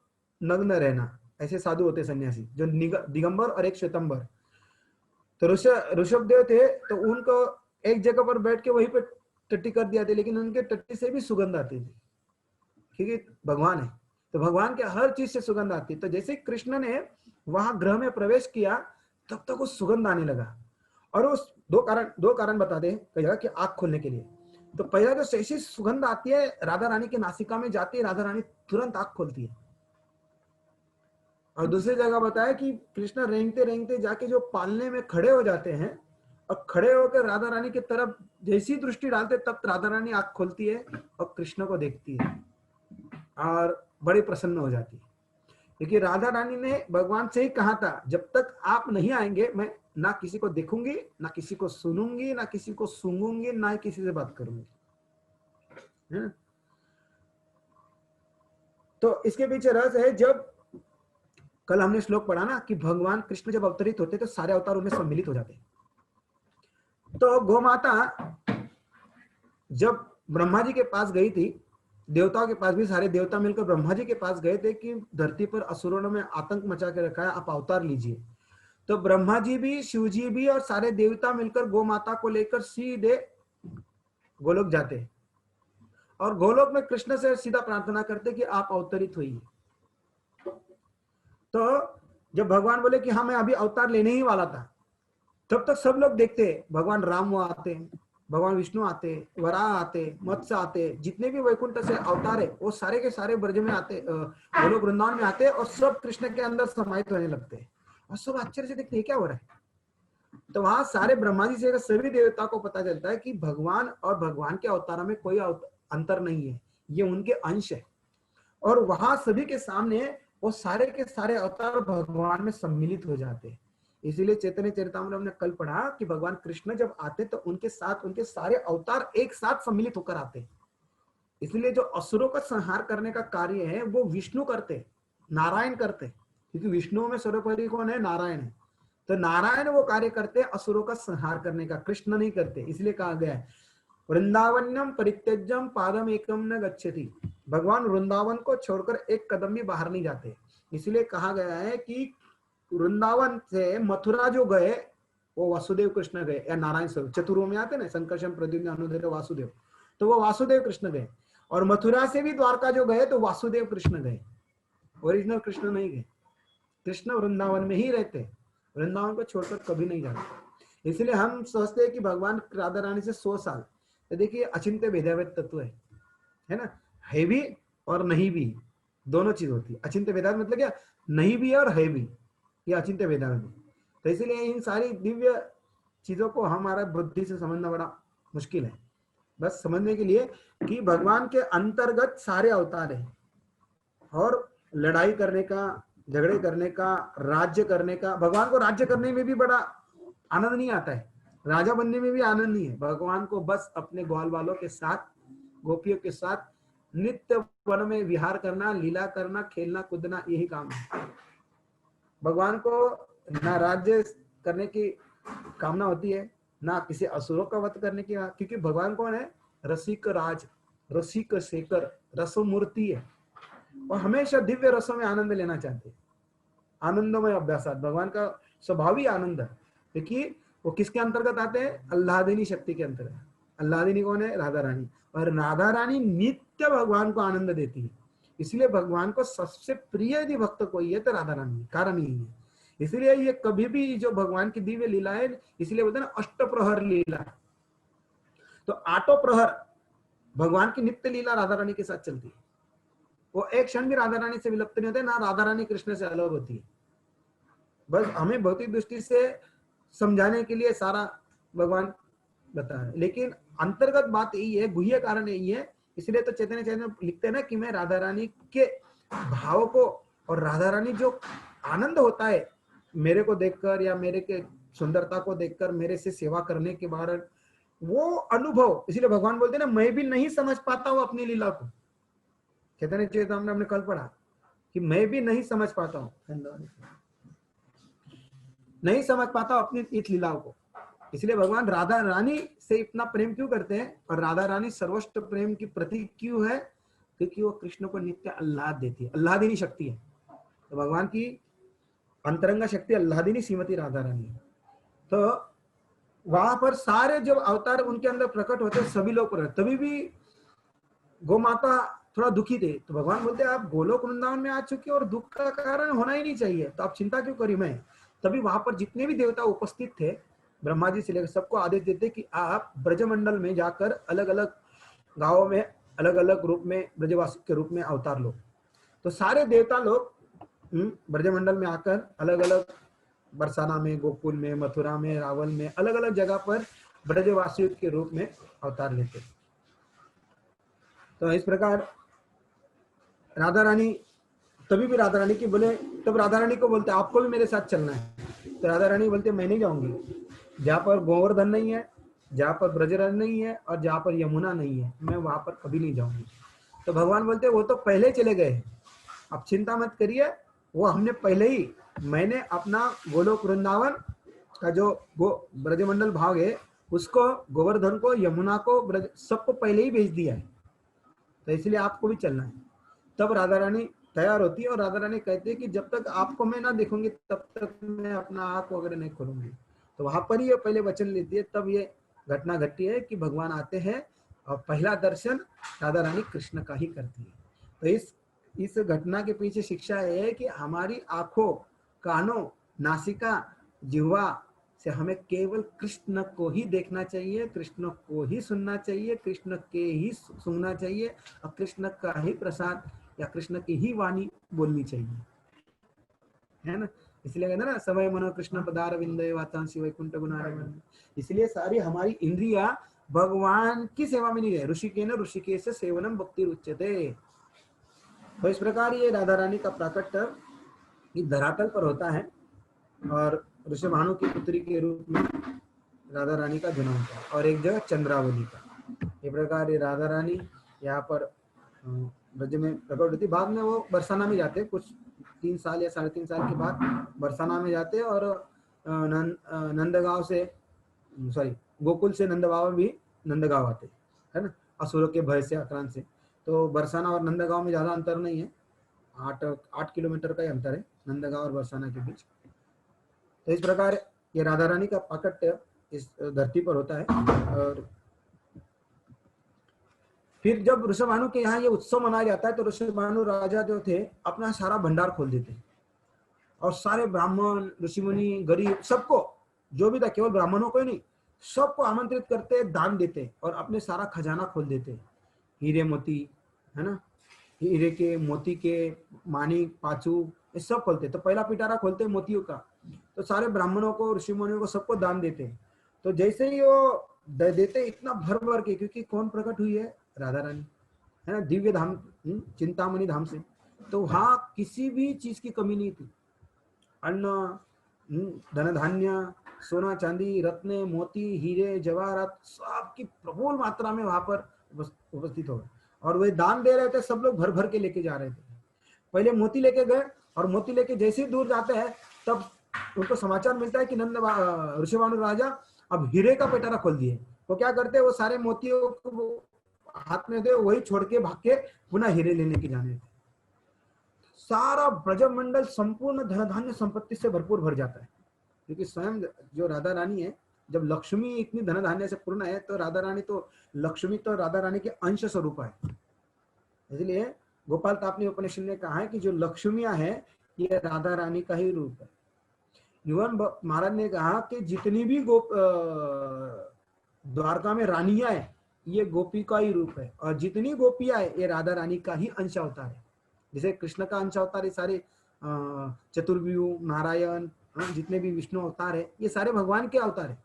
नग्न रहना, ऐसे साधु होते सन्यासी जो दिगंबर और एक श्वेतंबर। तो ऋषभदेव थे, तो उनको एक जगह पर बैठ के वहीं पे टट्टी कर दिया था, लेकिन उनके टट्टी से भी सुगंध आती थी, क्योंकि भगवान है। तो भगवान के हर चीज से सुगंध आती। तो जैसे कृष्ण ने वहां ग्रह में प्रवेश किया, तब तक वो सुगंध आने लगा। और उस दो कारण बता दे कहेगा कि आंख खोलने के लिए। तो पहला जो ऐसी सुगंध आती है, राधा रानी के नासिका में जाती है, राधा रानी तुरंत आंख खोलती है। और दूसरी जगह बताया कि कृष्ण रेंगते रेंगते जाके जो पालने में खड़े हो जाते हैं, और खड़े होकर राधा रानी की तरफ जैसी दृष्टि डालते, तब राधा रानी आंख खोलती है और कृष्ण को देखती है और बड़ी प्रसन्न हो जाती है। क्योंकि राधा रानी ने भगवान से ही कहा था, जब तक आप नहीं आएंगे मैं ना किसी को देखूंगी, ना किसी को सुनूंगी, ना किसी को सूंघूंगी, ना ही किसी से बात करूंगी, है ना। तो इसके पीछे रहस्य है। जब कल हमने श्लोक पढ़ा ना कि भगवान कृष्ण जब अवतरित होते तो सारे अवतार उनमें सम्मिलित हो जाते। तो गौ माता जब ब्रह्मा जी के पास गई थी, देवताओं के पास भी सारे देवता मिलकर ब्रह्मा जी के पास गए थे कि धरती पर असुरों में आतंक मचा के रखा है, आप अवतार लीजिए। तो ब्रह्मा जी भी, शिव जी भी और सारे देवता मिलकर गौ माता को लेकर सीधे गोलोक जाते हैं और गोलोक में कृष्ण से सीधा प्रार्थना करते कि आप अवतरित होइए। तो जब भगवान बोले कि हाँ मैं अभी अवतार लेने ही वाला था, तब तक सब लोग देखते हैं, भगवान राम वो आते हैं, भगवान विष्णु आते, वराह आते, मत्स्य आते, जितने भी वैकुंठ से अवतार है वो सारे के सारे ब्रज में आते, गोलोक वृंदावन में आते और सब कृष्ण के अंदर समाहित होने लगते हैं और सब आश्चर्य से देखते हैं क्या हो रहा है। तो वहां सारे ब्रह्मा जी से सभी देवता को पता चलता है कि भगवान और भगवान के अवतारों में कोई अंतर नहीं है, ये उनके अंश है। और वहां सभी के सामने वो सारे के सारे अवतार भगवान में सम्मिलित हो जाते हैं। इसीलिए चैतन्य चरितामृत हमने कल पढ़ा कि भगवान कृष्ण जब आते तो उनके साथ उनके सारे अवतार एक साथ सम्मिलित होकर आते। इसलिए जो असुरों का संहार करने का कार्य है वो विष्णु करते, नारायण करते, क्योंकि विष्णु में सर्वोपरि कौन है? नारायण है। तो नारायण वो कार्य करते असुरों का संहार करने का, कृष्ण नहीं करते। इसलिए कहा गया है वृंदावन्यम परित्यज्यम पादम एकम न गच्छति, भगवान वृंदावन को छोड़कर एक कदम भी बाहर नहीं जाते। इसलिए कहा गया है कि वृंदावन से मथुरा जो गए वो वासुदेव कृष्ण गए, या नारायण स्वरूप चतुर्वेद में आते ना, संकर्षण प्रद्युम्न अनुधर वासुदेव, तो वो वासुदेव कृष्ण गए। और मथुरा से भी द्वारका जो गए तो वासुदेव कृष्ण गए, ओरिजिनल कृष्ण नहीं गए। कृष्ण वृंदावन में ही रहते, वृंदावन को छोड़कर कभी नहीं जाते। इसलिए हम सोचते हैं कि भगवान राधा रानी से 100 साल, तो देखिए अचिंत्य भेदाभेद तत्व है ना, है भी और नहीं भी, दोनों चीज होती है। अचिंत्य भेदाभेद मतलब क्या? नहीं भी और है भी, ये अचिंत्य भेदाभेद। तो इसलिए इन सारी दिव्य चीजों को हमारा बुद्धि से समझना बड़ा मुश्किल है। बस समझने के लिए कि भगवान के अंतर्गत सारे अवतार है और लड़ाई करने का, झगड़े करने का, राज्य करने का, भगवान को राज्य करने में भी बड़ा आनंद नहीं आता है, राजा बनने में भी आनंद नहीं है। भगवान को बस अपने ग्वाल वालों के साथ, गोपियों के साथ नित्य वन में विहार करना, लीला करना, खेलना कूदना, यही काम है। भगवान को ना राज्य करने की कामना होती है, ना किसी असुरों का वध करने की, क्योंकि भगवान कौन है? रसिक राज, रसिक शेखर, रसमूर्ति है और हमेशा दिव्य रसों में आनंद लेना चाहते हैं। आनंदमय अभ्यासात, भगवान का स्वभाव ही आनंद है। देखिए वो किसके अंतर्गत आते हैं? अल्लादिनी शक्ति के अंतर्गत। अल्लादिनी कौन है? राधा रानी। और राधा रानी नित्य भगवान को आनंद देती है। इसलिए भगवान को सबसे प्रिय यदि भक्त कोई है तो राधा रानी, कारण यही है। इसलिए ये कभी भी जो भगवान की दिव्य लीला है, इसलिए बोलते हैं ना अष्टप्रहर लीला, तो आठों प्रहर भगवान की नित्य लीला राधा रानी के साथ चलती है। वो एक क्षण भी राधा रानी से विलुप्त नहीं होते, ना राधा रानी कृष्ण से अलग होती है। बस हमें भौतिक दृष्टि से समझाने के लिए सारा भगवान बता है, लेकिन अंतर्गत बात यही है, गुह्य कारण यही है। इसलिए तो चैतन्य चैतन्य लिखते हैं ना कि मैं राधा रानी के भाव को, और राधा रानी जो आनंद होता है मेरे को देखकर या मेरे के सुंदरता को देखकर, मेरे से सेवा करने के बाद वो अनुभव, इसलिए भगवान बोलते हैं ना मैं भी नहीं समझ पाता हूँ अपनी लीला को। चैतन्य चैतन्य हमने कल पढ़ा कि मैं भी नहीं समझ पाता हूँ, नहीं समझ पाता अपनी इस लीलाओं को। इसलिए भगवान राधा रानी से इतना प्रेम क्यों करते हैं, और राधा रानी सर्वोच्च प्रेम की प्रतीक क्यों है? क्योंकि वो कृष्ण को नित्य आह्लाद देती है, आह्लादिनी शक्ति है। तो भगवान की अंतरंगा शक्ति आह्लादिनी श्रीमती राधा रानी है। तो वहां पर सारे जब अवतार उनके अंदर प्रकट होते हैं सभी लोग प्रकट, तभी भी गौ माता थोड़ा दुखी थे, तो भगवान बोलते हैं आप गोलोक वृंदावन में आ चुके और दुख का कारण होना ही नहीं चाहिए, तो आप चिंता क्यों करी मैं। तभी वहां पर जितने भी देवता उपस्थित थे, ब्रह्मा जी से लेकर सबको आदेश देते कि आप ब्रजमंडल में जाकर अलग अलग गांवों में अलग अलग रूप में ब्रजवासी के रूप में अवतार लो। तो सारे देवता लोग ब्रजमंडल में आकर अलग अलग बरसाना में, गोकुल में, मथुरा में, रावल में, अलग अलग जगह पर ब्रजवासियों के रूप में अवतार लेते। तो इस प्रकार राधा रानी, तभी भी राधा रानी की बोले, तब राधा रानी को बोलते आपको भी मेरे साथ चलना है। तो राधा रानी बोलते मैं नहीं जाऊंगी, जहाँ पर गोवर्धन नहीं है, जहाँ पर ब्रजराज नहीं है और जहाँ पर यमुना नहीं है, मैं वहां पर कभी नहीं जाऊंगी। तो भगवान बोलते वो तो पहले चले गए, आप चिंता मत करिए, वो हमने पहले ही, मैंने अपना गोलोक वृंदावन का जो ब्रजमंडल भाग है उसको, गोवर्धन को, यमुना को, ब्रज सबको पहले ही भेज दिया है, तो इसलिए आपको भी चलना है। तब राधा रानी तैयार होती है और राधा रानी कहती है कि जब तक आपको मैं ना देखूंगी तब तक मैं अपना आंख वगैरह नहीं खोलूंगी। तो वहां पर ही ये पहले वचन लेती है, तब ये घटना घटती है कि भगवान आते हैं और पहला दर्शन राधा रानी कृष्ण का ही करती है। तो इस घटना के पीछे शिक्षा ये है कि हमारी आंखों, कानों, नासिका, जिह्वा से हमें केवल कृष्ण को ही देखना चाहिए, कृष्ण को ही सुनना चाहिए, कृष्ण के ही सुनना चाहिए और कृष्ण का ही प्रसाद या कृष्ण की ही वाणी बोलनी चाहिए, है ना। इसलिए कहते हैं ना, समय मनो कृष्ण पदार विंदे वातांसी वैकुंठ गुणारे मन। इसलिए सारी हमारी इंद्रिया भगवान की सेवा में नहीं रहे। ऋषिकेन ऋषिकेश सेवनम भक्ति उच्यते। तो इस प्रकार ये राधा रानी का प्राकट्य इस धरातल पर होता है और ऋषभानु की पुत्री के रूप में राधा रानी का जन्म होता है। और एक जगह चंद्रावली का, ये प्रकार ये राधा रानी यहाँ पर ब्रज में प्रकट होती। बाद में वो बरसाना में जाते, कुछ 3 साल या 3.5 साल के बाद बरसाना में जाते और नंदगांव से, सॉरी गोकुल से नंदगांव भी नंदगांव आते, है ना, असुरों के भय से, आक्रांत से। तो बरसाना और नंदगांव में ज्यादा अंतर नहीं है, 8 किलोमीटर का ही अंतर है नंदगांव और बरसाना के बीच। तो इस प्रकार ये राधा रानी का प्राकट्य इस धरती पर होता है। और फिर जब ऋषभानु के यहाँ ये उत्सव मनाया जाता है तो ऋषभानु राजा जो थे अपना सारा भंडार खोल देते और सारे ब्राह्मण, ऋषिमुनि, गरीब, सबको, जो भी था, केवल ब्राह्मणों को ही नहीं, सबको आमंत्रित करते, दान देते और अपने सारा खजाना खोल देते। हीरे मोती, है ना, हीरे के, मोती के, माणिक, पाचू, ये सब खोलते। तो पहला पिटारा खोलते मोतियों का, तो सारे ब्राह्मणों को, ऋषिमुनियों को, सबको दान देते। तो जैसे ही वो देते इतना भर भर के, क्योंकि कौन प्रकट हुई है? राधा रानी, है ना, दिव्य धाम, चिंतामणि धाम से। तो वहाँ किसी भी चीज की कमी नहीं थी। अन्न, धन धान्य, सोना चांदी, रत्ने, मोती, हीरे, जवाहरात, सबकी प्रबल मात्रा में वहां पर उपस्थित हो गए और वे दान दे रहे थे। सब लोग भर भर के लेके जा रहे थे। पहले मोती लेके गए और मोती लेके जैसे ही दूर जाते हैं तब उनको समाचार मिलता है कि ऋषभानु राजा अब हीरे का पिटारा खोल दिए। वो क्या करते हैं, वो सारे मोतियों को हाथ में दे, वही छोड़ के भाग के पुनः हीरे लेने के जाने थे। सारा ब्रजमंडल संपूर्ण धन धान्य संपत्ति से भरपूर भर जाता है, क्योंकि स्वयं जो राधा रानी है, जब लक्ष्मी इतनी धन धान्य से पूर्ण है तो राधा रानी तो, लक्ष्मी तो राधा रानी के अंश स्वरूप है। इसलिए गोपाल तापनी उपनिषद ने कहा है कि जो लक्ष्मियां है ये राधा रानी का ही रूप है। युवन महाराज ने कहा कि जितनी भी द्वारका में रानियां है ये गोपी का ही रूप है, और जितनी गोपियां है ये राधा रानी का ही अंश अवतार है। जैसे कृष्ण का अंश अवतार है सारे चतुर्व्यूह, नारायण, जितने भी विष्णु अवतार है ये सारे भगवान के अवतार है,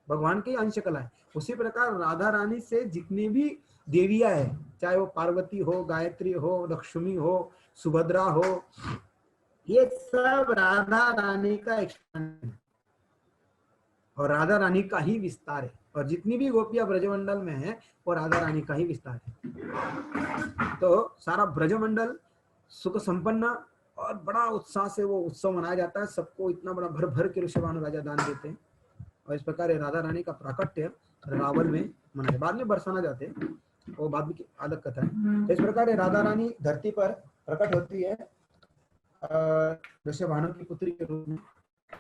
भगवान की अंश कला है। उसी प्रकार राधा रानी से जितनी भी देवियां है, चाहे वो पार्वती हो, गायत्री हो, लक्ष्मी हो, सुभद्रा हो, ये सब राधा रानी का एक्सपेंशन है और राधा रानी का ही विस्तार है। और जितनी भी गोपियां ब्रजमंडल में है वो राधा रानी का ही विस्तार है। तो सारा ब्रजमंडल सुख संपन्न और बड़ा उत्साह से वो उत्सव मनाया जाता है। सबको इतना बड़ा भर भर के ऋषभानु राजा दान देते हैं और इस प्रकार राधा रानी का प्राकट्य रावल में मनाया। बाद में बरसाना जाते हैं, वो बाद में अलग कथा है। तो इस प्रकार राधा रानी धरती पर प्रकट होती है ऋषभानु की पुत्री के रूप में,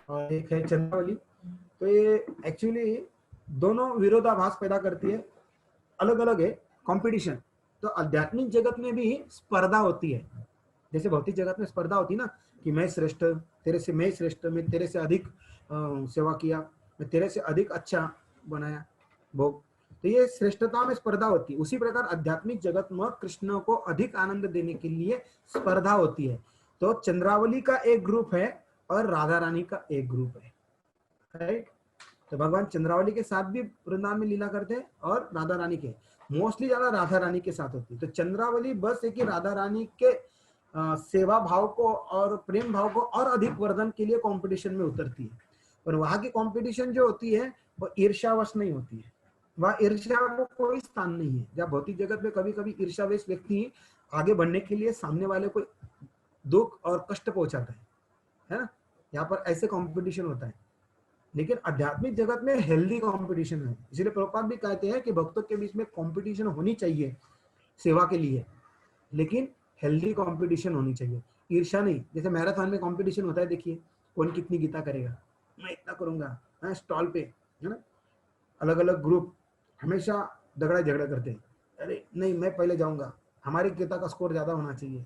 और एक है चंद्रावली। तो ये एक्चुअली दोनों विरोधाभास पैदा करती है, अलग अलग है, कंपटीशन। तो आध्यात्मिक जगत में भी स्पर्धा होती है, जैसे भौतिक जगत में स्पर्धा होती है ना, कि मैं श्रेष्ठ, तेरे से मैं श्रेष्ठ, मैं तेरे से अधिक सेवा किया, मैं तेरे से अधिक अच्छा बनाया भोग। तो ये श्रेष्ठता में स्पर्धा होती है। उसी प्रकार आध्यात्मिक जगत में कृष्ण को अधिक आनंद देने के लिए स्पर्धा होती है। तो चंद्रावली का एक ग्रुप है और राधा रानी का एक ग्रुप है, राइट। तो भगवान चंद्रावली के साथ भी वृंदावन में लीला करते हैं और राधा रानी के मोस्टली ज्यादा राधा रानी के साथ होती है। तो चंद्रावली बस एक ही राधा रानी के सेवा भाव को और प्रेम भाव को और अधिक वर्धन के लिए कंपटीशन में उतरती है। और वहां की कंपटीशन जो होती है वो ईर्ष्यावश नहीं होती है, वह ईर्ष्या को कोई स्थान नहीं है। जब भौतिक जगत में कभी कभी ईर्ष्यावेश व्यक्ति आगे बढ़ने के लिए सामने वाले को दुख और कष्ट पहुंचाता है ना, यहाँ पर ऐसे कंपटीशन होता है। लेकिन आध्यात्मिक जगत में हेल्दी कंपटीशन है। इसलिए प्रभुपाद भी कहते हैं कि भक्तों के बीच में कंपटीशन होनी चाहिए सेवा के लिए, लेकिन हेल्दी कंपटीशन होनी चाहिए, ईर्ष्या नहीं। जैसे मैराथन में कंपटीशन होता है, देखिए कौन कितनी गीता करेगा, मैं इतना करूंगा, स्टॉल पे, है ना, अलग अलग ग्रुप हमेशा झगड़ा करते हैं। अरे नहीं मैं पहले जाऊंगा, हमारी गीता का स्कोर ज्यादा होना चाहिए।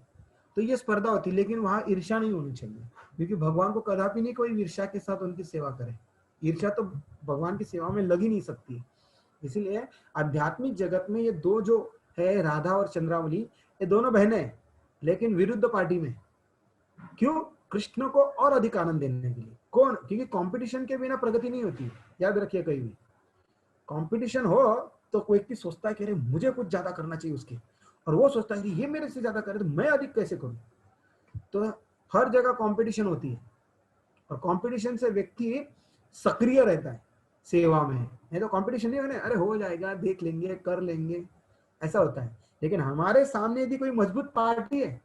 तो ये स्पर्धा होती है, लेकिन वहां ईर्ष्या नहीं होनी चाहिए, क्योंकि भगवान को कदापि नहीं कोई ईर्ष्या के साथ उनकी सेवा करे। ईर्ष्या तो भगवान की सेवा में लग ही नहीं सकती। इसीलिए आध्यात्मिक जगत में ये दो जो है, राधा और चंद्रावली, ये दोनों बहनें हैं, लेकिन विरुद्ध पार्टी में। क्यों? कृष्ण को और अधिक आनंद देने के लिए। कौन? क्योंकि कंपटीशन के बिना प्रगति नहीं होती, याद रखिए। कहीं भी कंपटीशन हो तो व्यक्ति सोचता है कि अरे मुझे कुछ ज्यादा करना चाहिए उसके, और वो सोचता है कि ये मेरे से ज्यादा करे तो मैं अधिक कैसे करूं। तो हर जगह कंपटीशन होती है, और कंपटीशन से व्यक्ति सक्रिय रहता है सेवा में। नहीं तो कंपटीशन नहीं होने, अरे हो जाएगा, देख लेंगे, कर लेंगे, ऐसा होता है। लेकिन हमारे सामने यदि कोई मजबूत पार्टी है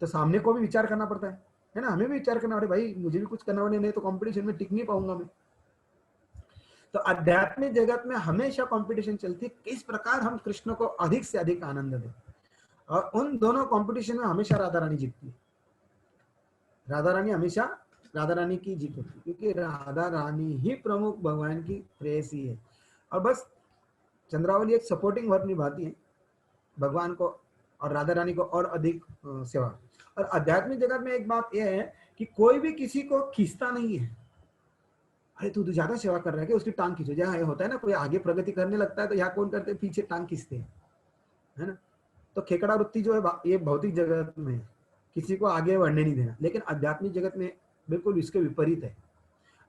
तो सामने को भी विचार करना पड़ता है ना, हमें भी विचार करना, अरे भाई मुझे भी कुछ करना होने, नहीं तो कंपटीशन में टिक नहीं पाऊंगा मैं। तो आध्यात्मिक जगत में हमेशा कंपटीशन चलती है, किस प्रकार हम कृष्ण को अधिक से अधिक आनंद दें। और उन दोनों कंपटीशन में हमेशा राधा रानी जीतती है। राधा रानी हमेशा, राधा रानी की जीत होती है, क्योंकि राधा रानी ही प्रमुख भगवान की प्रेयसी है। और बस चंद्रावली एक सपोर्टिंग वर्क निभाती है भगवान को और राधा रानी को और अधिक सेवा। और आध्यात्मिक जगत में एक बात यह है कि कोई भी किसी को खींचता नहीं है, अरे तू ज्यादा सेवा कर रहा है कि उसकी टांग खींचो। जहाँ होता है ना, कोई आगे प्रगति करने लगता है तो यहाँ कौन करते हैं, पीछे टांग खींचते हैं, है ना। तो खेकड़ा वृत्ति जो है ये भौतिक जगत में है, किसी को आगे बढ़ने नहीं देना। लेकिन आध्यात्मिक जगत में बिल्कुल इसके विपरीत है।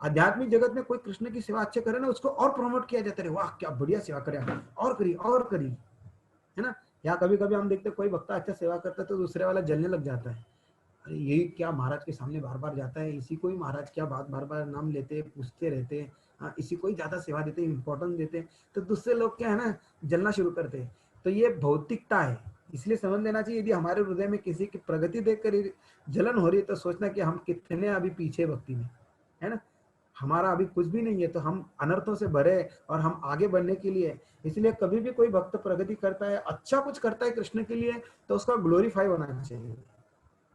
आध्यात्मिक जगत में कोई कृष्ण की सेवा अच्छे करे ना, उसको और प्रमोट किया जाता है, वाह क्या बढ़िया सेवा करे, और करी, है ना। या कभी कभी हम देखते कोई भक्त अच्छा सेवा करता है तो दूसरे वाला जलने लग जाता है, अरे यही क्या महाराज के सामने बार बार जाता है, इसी को ही महाराज क्या बात बार बार नाम लेते पूछते रहते हैं, हाँ इसी को ही ज्यादा सेवा देते, इंपॉर्टेंस देते, तो दूसरे लोग क्या है ना जलना शुरू करते हैं। तो ये भौतिकता है, इसलिए समझ लेना चाहिए यदि हमारे हृदय में किसी की प्रगति देखकर जलन हो रही है तो सोचना कि हम कितने अभी पीछे भक्ति में, है ना। हमारा अभी कुछ भी नहीं है, तो हम अनर्थों से भरे और हम आगे बढ़ने के लिए। इसलिए कभी भी कोई भक्त प्रगति करता है, अच्छा कुछ करता है कृष्ण के लिए, तो उसका ग्लोरीफाई होना चाहिए,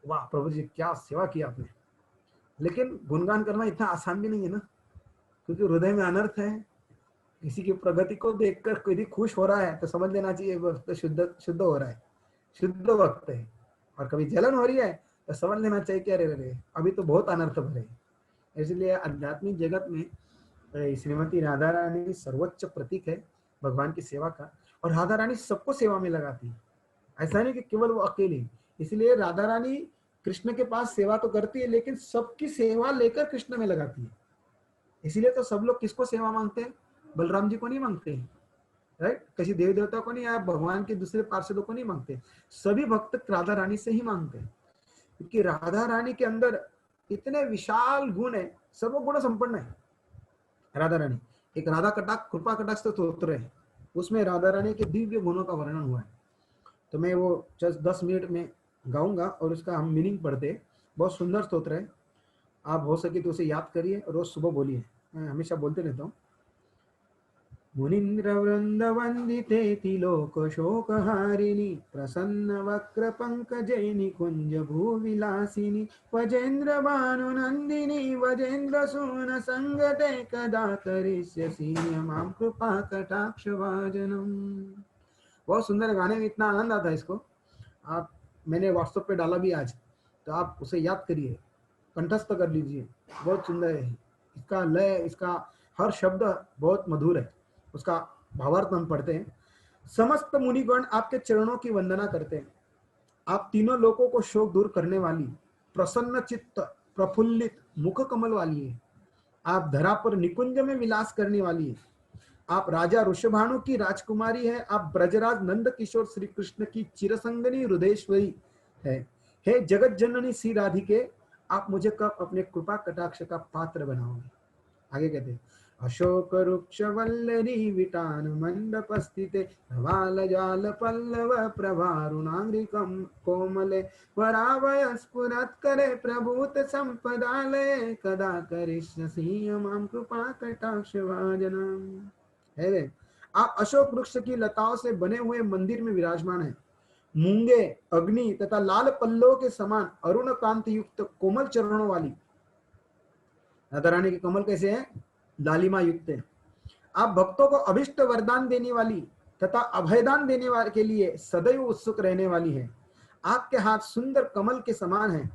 वाह प्रभु जी क्या सेवा की आपने। लेकिन गुणगान करना इतना आसान भी नहीं है ना, क्योंकि हृदय में अनर्थ है। किसी की प्रगति को देखकर कोई खुश हो रहा है तो समझ लेना चाहिए वो तो शुद्ध हो रहा है, शुद्ध भक्त है। और कभी जलन हो रही है तो समझ लेना चाहिए कि अरे अरे अभी तो बहुत अनर्थ भरे है। इसलिए आध्यात्मिक जगत में श्रीमती राधा रानी सर्वोच्च प्रतीक है भगवान की सेवा का। और राधा रानी सबको सेवा में लगाती है, ऐसा नहीं कि केवल वो अकेली। इसलिए राधा रानी कृष्ण के पास सेवा तो करती है, लेकिन सबकी सेवा लेकर कृष्ण में लगाती है। इसीलिए तो सब लोग किसको सेवा मांगते हैं, बलराम जी को नहीं मांगते हैं, राइट। किसी देवी देवता को नहीं, या भगवान के दूसरे पार्षदों को नहीं मांगते, सभी भक्त राधा रानी से ही मांगते हैं। क्योंकि राधा रानी के अंदर इतने विशाल गुण है, सर्वगुण संपन्न है राधा रानी। एक राधा कटाक्ष कृपा कटाक्ष स्तोत्र है, उसमें राधा रानी के दिव्य गुणों का वर्णन हुआ है। तो मैं वो 10 मिनट में गाऊंगा और उसका हम मीनिंग पढ़ते हैं। बहुत सुंदर स्तोत्र है, आप हो सके तो उसे याद करिए, रोज सुबह बोलिए, मैं हमेशा बोलते रहता हूँ। मुनीन्द्र वृंद वंदिते तिलोक शोकहारिणी प्रसन्न वक्र पंकजे निकुंज भूविलासिनी वजेन्द्र भानु नंदिनी वजेन्द्र सून संगते कदा करिष्यसि मां कृपा कटाक्ष भाजनम। बहुत सुंदर गाने में इतना आनंद आता है इसको। आप, मैंने व्हाट्सएप पे डाला भी आज, तो आप उसे याद करिए, कंठस्थ कर लीजिए, बहुत सुंदर है। इसका लय, इसका हर शब्द बहुत मधुर है। उसका भावार्थ हम पढ़ते हैं। समस्त मुनिगण आपके चरणों की वंदना करते हैं। आप तीनों लोगों को शोक दूर करने वाली, प्रसन्न चित्त, प्रफुल्लित मुख कमल वाली है। आप धरा पर निकुंज में विलास करने वाली है। आप राजा ऋषभानु की राजकुमारी है। आप ब्रजराज नंद किशोर श्री कृष्ण की चिरसंगनी हृदयेश्वरी है। हे जगत जननी श्री राधिके, आप मुझे कब अपने कृपा कटाक्ष का पात्र बनाओगे। आगे कहते हैं, अशोक वृक्ष वल्लरी वितान मंडप स्थिते धवाल जाल पल्लव प्रभारुणांग्रिकम कोमले वरावय स्फुरत् करे प्रभूत संपदालय कदा करिष्यसि मां कृपा कटाक्ष भाजनम। है आप अशोक वृक्ष की लताओं से बने हुए मंदिर में विराजमान है। मूंगे, अग्नि तथा लाल पल्लों के समान अरुण कांति युक्त कोमल चरणों वाली राधा रानी के कमल कैसे हैं, लालिमा युक्त है। आप भक्तों को अभिष्ट वरदान देने वाली तथा अभयदान देने वाले के लिए सदैव उत्सुक रहने वाली है। आपके हाथ सुंदर कमल के समान है।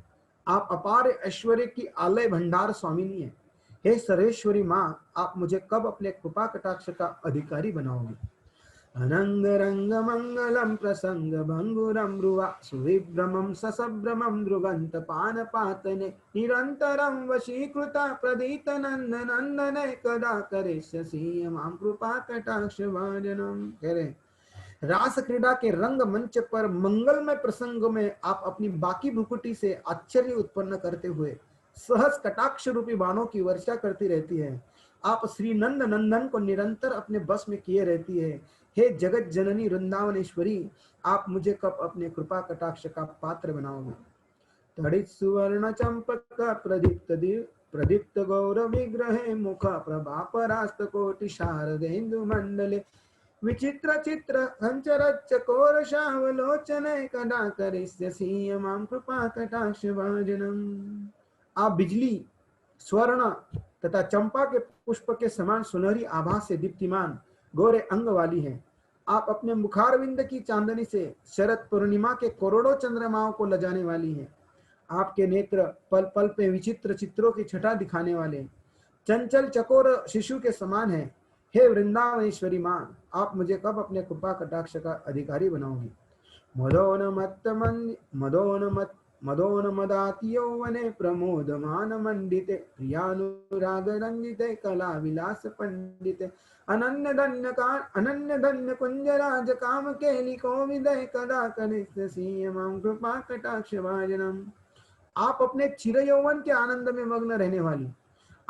आप अपार ऐश्वर्य की आलय भंडार स्वामिनी है। हे सर्वेश्वरी माँ, आप मुझे कब अपने कृपा कटाक्ष का अधिकारी बनाओगे। अनंग रंग मंगलम प्रसंग भंगुरम रुवा सुविभ्रमं ससभ्रमं दृगंत पान पातने निरंतरं वशीकृता प्रदीत नंद नंदने कदा करिष्यसि मां कृपा कटाक्ष भाजनम। कह रहे रास क्रीड़ा के रंग मंच पर मंगलमय प्रसंग में आप अपनी बाकी भ्रुकुटी से आश्चर्य उत्पन्न करते हुए सहज कटाक्ष रूपी बाणों की वर्षा करती रहती है। आप श्री नंद नंदन को निरंतर अपने बस में किए रहती है। हे जगत जननी वृंदावनेश्वरी, आप मुझे कब अपने कृपा कटाक्ष का पात्र बनाओगे। तड़ित सुवर्ण चंपक प्रदीप्त गौर विग्रहे मुख प्रभा परास्त कोटि शारदेन्दु मंडले विचित्र चित्र हंचरच्च कोर शावलोचने कदा करिष्यसि मां कृपा कटाक्ष भाजनम। आप बिजली, स्वर्ण तथा चंपा के पुष्प के समान सुनहरी आभा से दीप्तिमान गोरे अंग वाली हैं। आप अपने मुखारविंद की चांदनी से शरद पूर्णिमा के करोड़ों चंद्रमाओं को लजाने वाली हैं। आपके नेत्र पल पल पे विचित्र चित्रों की छटा दिखाने वाले चंचल चकोर शिशु के समान है। हे वृंदावनेश्वरी माँ, आप मुझे कब अपने कृपा कटाक्ष का अधिकारी बनाओगी। मदोन्मदाति यौवने प्रमोदमान मंडिते प्रियानुराग रंजिते कला विलास पंडिते अनन्य धन्य कुंजराज काम केली कोविदय कदा करिष्यसि मां कृपा कटाक्ष भाजनम। आप अपने चिर यौवन के आनंद में मग्न रहने वाली,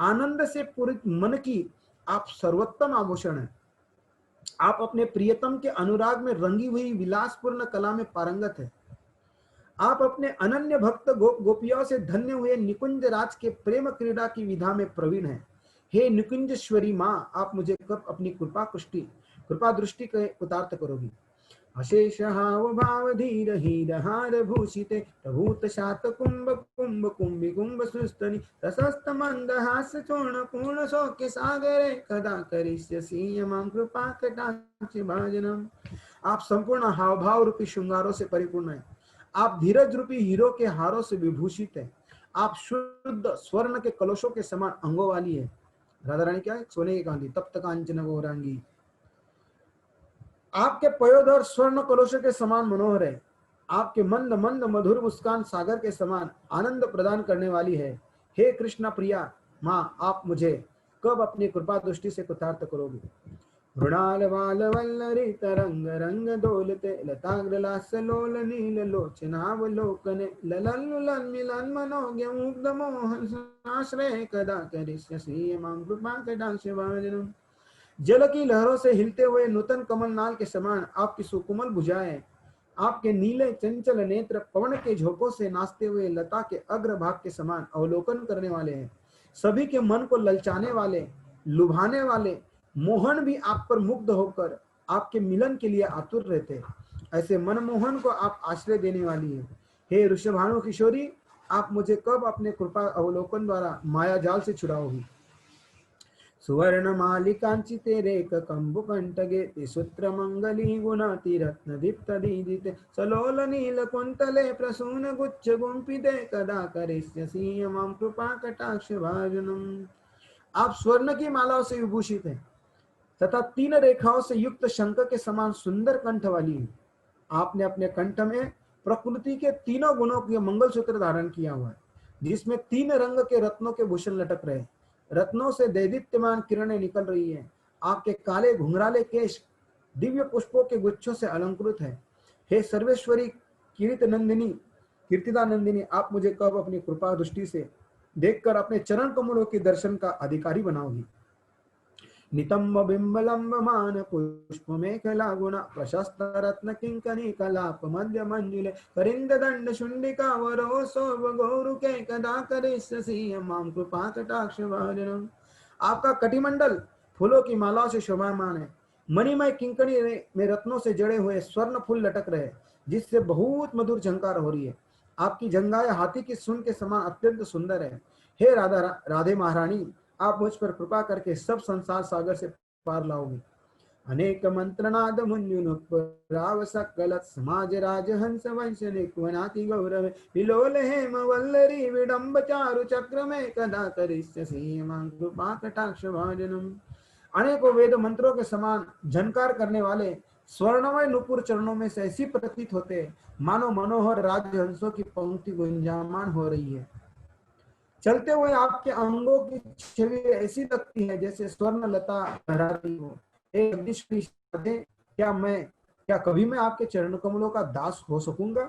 आनंद से पूरित मन की आप सर्वोत्तम आभूषण है। आप अपने प्रियतम के अनुराग में रंगी हुई विलासपूर्ण कला में पारंगत है। आप अपने अनन्य भक्त गोपियों से धन्य हुए निकुंज राज के प्रेम क्रीड़ा की विधा में प्रवीण है। हे निकुंजेश्वरी माँ, आप मुझे कब अपनी कृपा दृष्टि के उतार्थ करोगी। अशेष हाव भाव धीर हीर हार भूषिते प्रभूत शात कुंभ कुंभ कुंभी कुंभ सुस्तनि रसस्त मंद हास चूर्ण पूर्ण शोक सागरे कदा करिष्यसि मां कृपा कटाक्ष भाजनम। आप संपूर्ण हाव भाव रूपी श्रृंगारों से परिपूर्ण है। आप धीरज रूपी हीरो के हारों से विभूषित है। आप शुद्ध स्वर्ण के कलशों के समान अंगों वाली है। राधा रानी क्या है? सोने की कांति तप्त कांचन गौरांगी। आपके पयोधर स्वर्ण कलशों के समान मनोहर है। आपके मंद मंद मधुर मुस्कान सागर के समान आनंद प्रदान करने वाली है। हे कृष्ण प्रिया माँ, आप मुझे कब अपनी कृपा दृष्टि से कृतार्थ करोगे। मृणाल बाल वल्लरी तरंग रंग दोलते लताग्रलास लोल नील लोचनावलोकने ललन लुलन मिलन मनोज्ञ मुग्ध मोहन आश्रय कदा करिष्यसि मां कृपा कटाक्ष भाजनम। जल की लहरों से हिलते हुए नूतन कमल नाल के समान आपकी सुकुमल भुजाएं, आपके नीले चंचल नेत्र पवन के झोंकों से नाचते हुए लता के अग्रभाग के समान अवलोकन करने वाले हैं। सभी के मन को ललचाने वाले, लुभाने वाले मोहन भी आप पर मुग्ध होकर आपके मिलन के लिए आतुर रहते हैं। ऐसे मनमोहन को आप आश्रय देने वाली है। हे ऋषभानु किशोरी, आप मुझे कब अपने कृपा अवलोकन द्वारा माया जाल से छुड़ाओगी। सुवर्ण मालिकांचिते रेख कंबु कंठगे सूत्र मंगली गुणाति रत्न दीप्त दीदिते सलोल नील कुंतले प्रसून गुच्छ गुंफिते कदा करिष्यसि मां कृपा कटाक्ष भाजनम। आप स्वर्ण की मालाओं से विभूषित हैं तथा 3 रेखाओं से युक्त शंख के समान सुंदर कंठ वाली है। आपने अपने कंठ में प्रकृति के 3 गुणों के मंगलसूत्र धारण किया हुआ है, जिसमें 3 रंग के रत्नों के भूषण लटक रहे। रत्नों से दैदीप्यमान किरणें निकल रही हैं। आपके काले घुंघराले केश दिव्य पुष्पों के गुच्छों से अलंकृत है। हे सर्वेश्वरी कीर्तिदा नंदिनी, आप मुझे कब अपनी कृपा दृष्टि से देखकर अपने चरण कमलों के दर्शन का अधिकारी बनाओगी। नितंब बिंबलंब मान पुष्प मेखला गुण प्रशस्त रत्न किंकनी कलाप मध्य मंजुले करिंद दंड शुंडिका वरो शोभ गौरुके कदा करिष्यसि मां कृपा कटाक्ष भाजनम। आपका कटिमंडल फूलों की मालाओं से शोभामान है। मणिमय किंकणी में रत्नों से जड़े हुए स्वर्ण फूल लटक रहे, जिससे बहुत मधुर झंकार हो रही है। आपकी जंगाएं हाथी की सूंड के समान अत्यंत सुंदर है। हे राधे महारानी, आप मुझ पर कृपा करके सब संसार सागर से पार लाओगे। अनेक मंत्रनाद मुन्युनुपुराव सकल समाज राज हंस वंश निक्वनाति गौरव विलोल हेम वल्लरी विडम्ब चारु चक्र में कदा करिष्यसि मां कृपा कटाक्ष भाजनम। अनेकों वेद मंत्रों के समान झनकार करने वाले स्वर्णमय नुपुर चरणों में से ऐसी प्रतीत होते मानो मनोहर राजहंसों की पंक्ति गुंजायमान हो रही है। चलते हुए आपके अंगों की छवि ऐसी लगती है जैसे स्वर्ण लता लहराती हो। क्या कभी मैं आपके चरण कमलों का दास हो सकूंगा?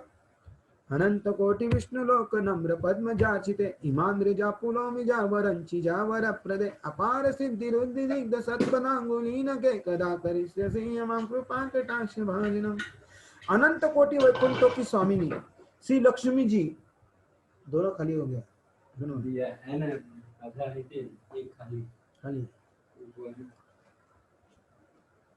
अनंत कोटि विष्णु लोक नम्र पद्म जाचिते इमान्द्रिजा पुलोमिजा वरंची जा वर प्रदे अपार सिद्धि रुद्धि दिग्ध सत्पदांगुलीन के कदा करिष्यसि मां कृपा कटाक्ष भाजनम। अनंत कोटि वैकुंठों की स्वामिनी श्री लक्ष्मी जी, दोनों खाली हो गया, दोनों दिया है ना, आधा है कि एक खाली खाली।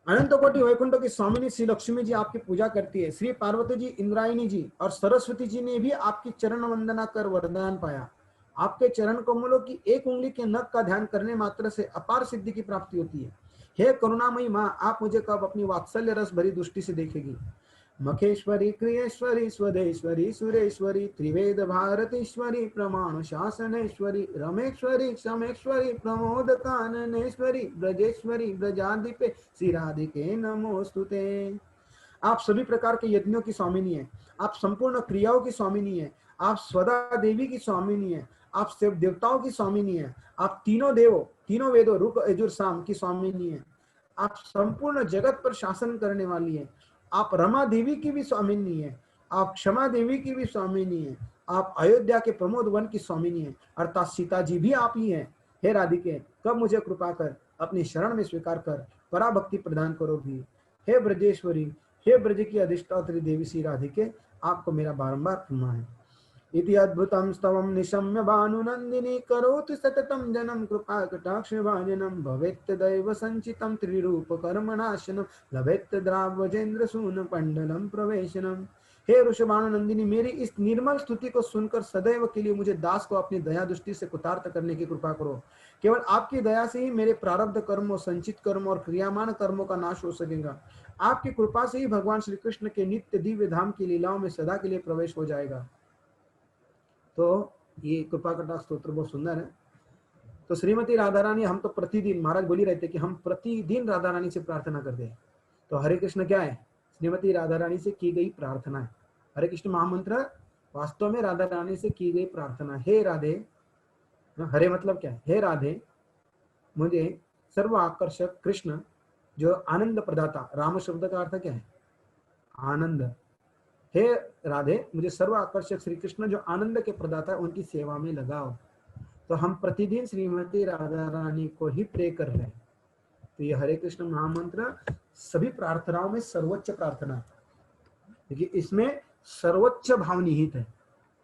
अनंत कोटि वैकुंठों की स्वामिनी श्री लक्ष्मी जी आपकी पूजा करती है। श्री पार्वती जी, इंद्रायणी जी और सरस्वती जी ने भी आपकी चरण वंदना कर वरदान पाया। आपके चरण कमलों की एक उंगली के नख का ध्यान करने मात्र से अपार सिद्धि की प्राप्ति होती है। हे करुणामयी माँ, आप मुझे कब अपनी वात्सल्य रस भरी दृष्टि से देखेगी? मखेश्वरी, क्रियेश्वरी, स्वदेश्वरी, सुरेश्वरी, त्रिवेद भारतीश्वरी, प्रमाण शासनेश्वरी, रमेश्वरी, क्षमेश्वरी, प्रमोद काननेश्वरी, ब्रजेश्वरी, ब्रजाधिपे श्री राधिके नमोस्तुते। आप सभी प्रकार के यज्ञों की स्वामिनी है। आप संपूर्ण क्रियाओं की स्वामिनी है। आप स्वदा देवी की स्वामिनी है। आप शिव देवताओं की स्वामिनी है। आप तीनों देवों, तीनों वेदों रुक यजुर साम की स्वामिनी है। आप संपूर्ण जगत पर शासन करने वाली है। आप रमा देवी की भी स्वामिनी है। आप क्षमा देवी की भी स्वामिनी है। आप अयोध्या के प्रमोद वन की स्वामिनी है, अर्थात सीता जी भी आप ही हैं। हे राधिके, कब मुझे कृपा कर अपनी शरण में स्वीकार कर पराभक्ति प्रदान करोगी? हे ब्रजेश्वरी, हे ब्रज की अधिष्ठात्री देवी श्री राधिके, आपको मेरा बारंबार प्रणमा है। इति अद्भुतं स्तवं निशम्य भानुनन्दिनी करोतु सततं जनं कृपा कटाक्ष भाजनं भवेत् दैव संचितं त्रिरूप कर्मनाशनं लभेत् द्रावजेन्द्र सून पंडलम प्रवेशनम। हे ऋषभानुनंदिनी, मेरी इस निर्मल स्तुति को सुनकर सदैव के लिए मुझे दास को अपनी दया दृष्टि से कुतार्थ करने की कृपा करो। केवल आपकी दया से ही मेरे प्रारब्ध कर्मों, संचित कर्म और क्रियामान कर्मों का नाश हो सकेगा। आपकी कृपा से ही भगवान श्री कृष्ण के नित्य दिव्य धाम की लीलाओं में सदा के लिए प्रवेश हो जाएगा। तो ये कृपा कटाक्ष स्तोत्र बहुत सुंदर है। तो श्रीमती राधा रानी, हम तो प्रतिदिन, महाराज बोली रहते कि हम प्रतिदिन राधा रानी से प्रार्थना करते हैं। तो हरे कृष्ण क्या है? श्रीमती राधा रानी से की गई प्रार्थना है। हरे कृष्ण महामंत्र वास्तव में राधा रानी से की गई प्रार्थना। हे राधे, हरे मतलब क्या है? हे राधे, मुझे सर्व आकर्षक कृष्ण जो आनंद प्रदाता, राम शब्द का अर्थ क्या है? आनंद। हे राधे, मुझे सर्व आकर्षक श्री कृष्ण जो आनंद के प्रदाता है, उनकी सेवा में लगाओ। तो हम प्रतिदिन श्रीमती राधा रानी को ही प्रे कर रहे हैं। तो ये हरे कृष्ण महामंत्र सभी प्रार्थनाओं में सर्वोच्च प्रार्थना है, क्योंकि इसमें सर्वोच्च भाव निहित है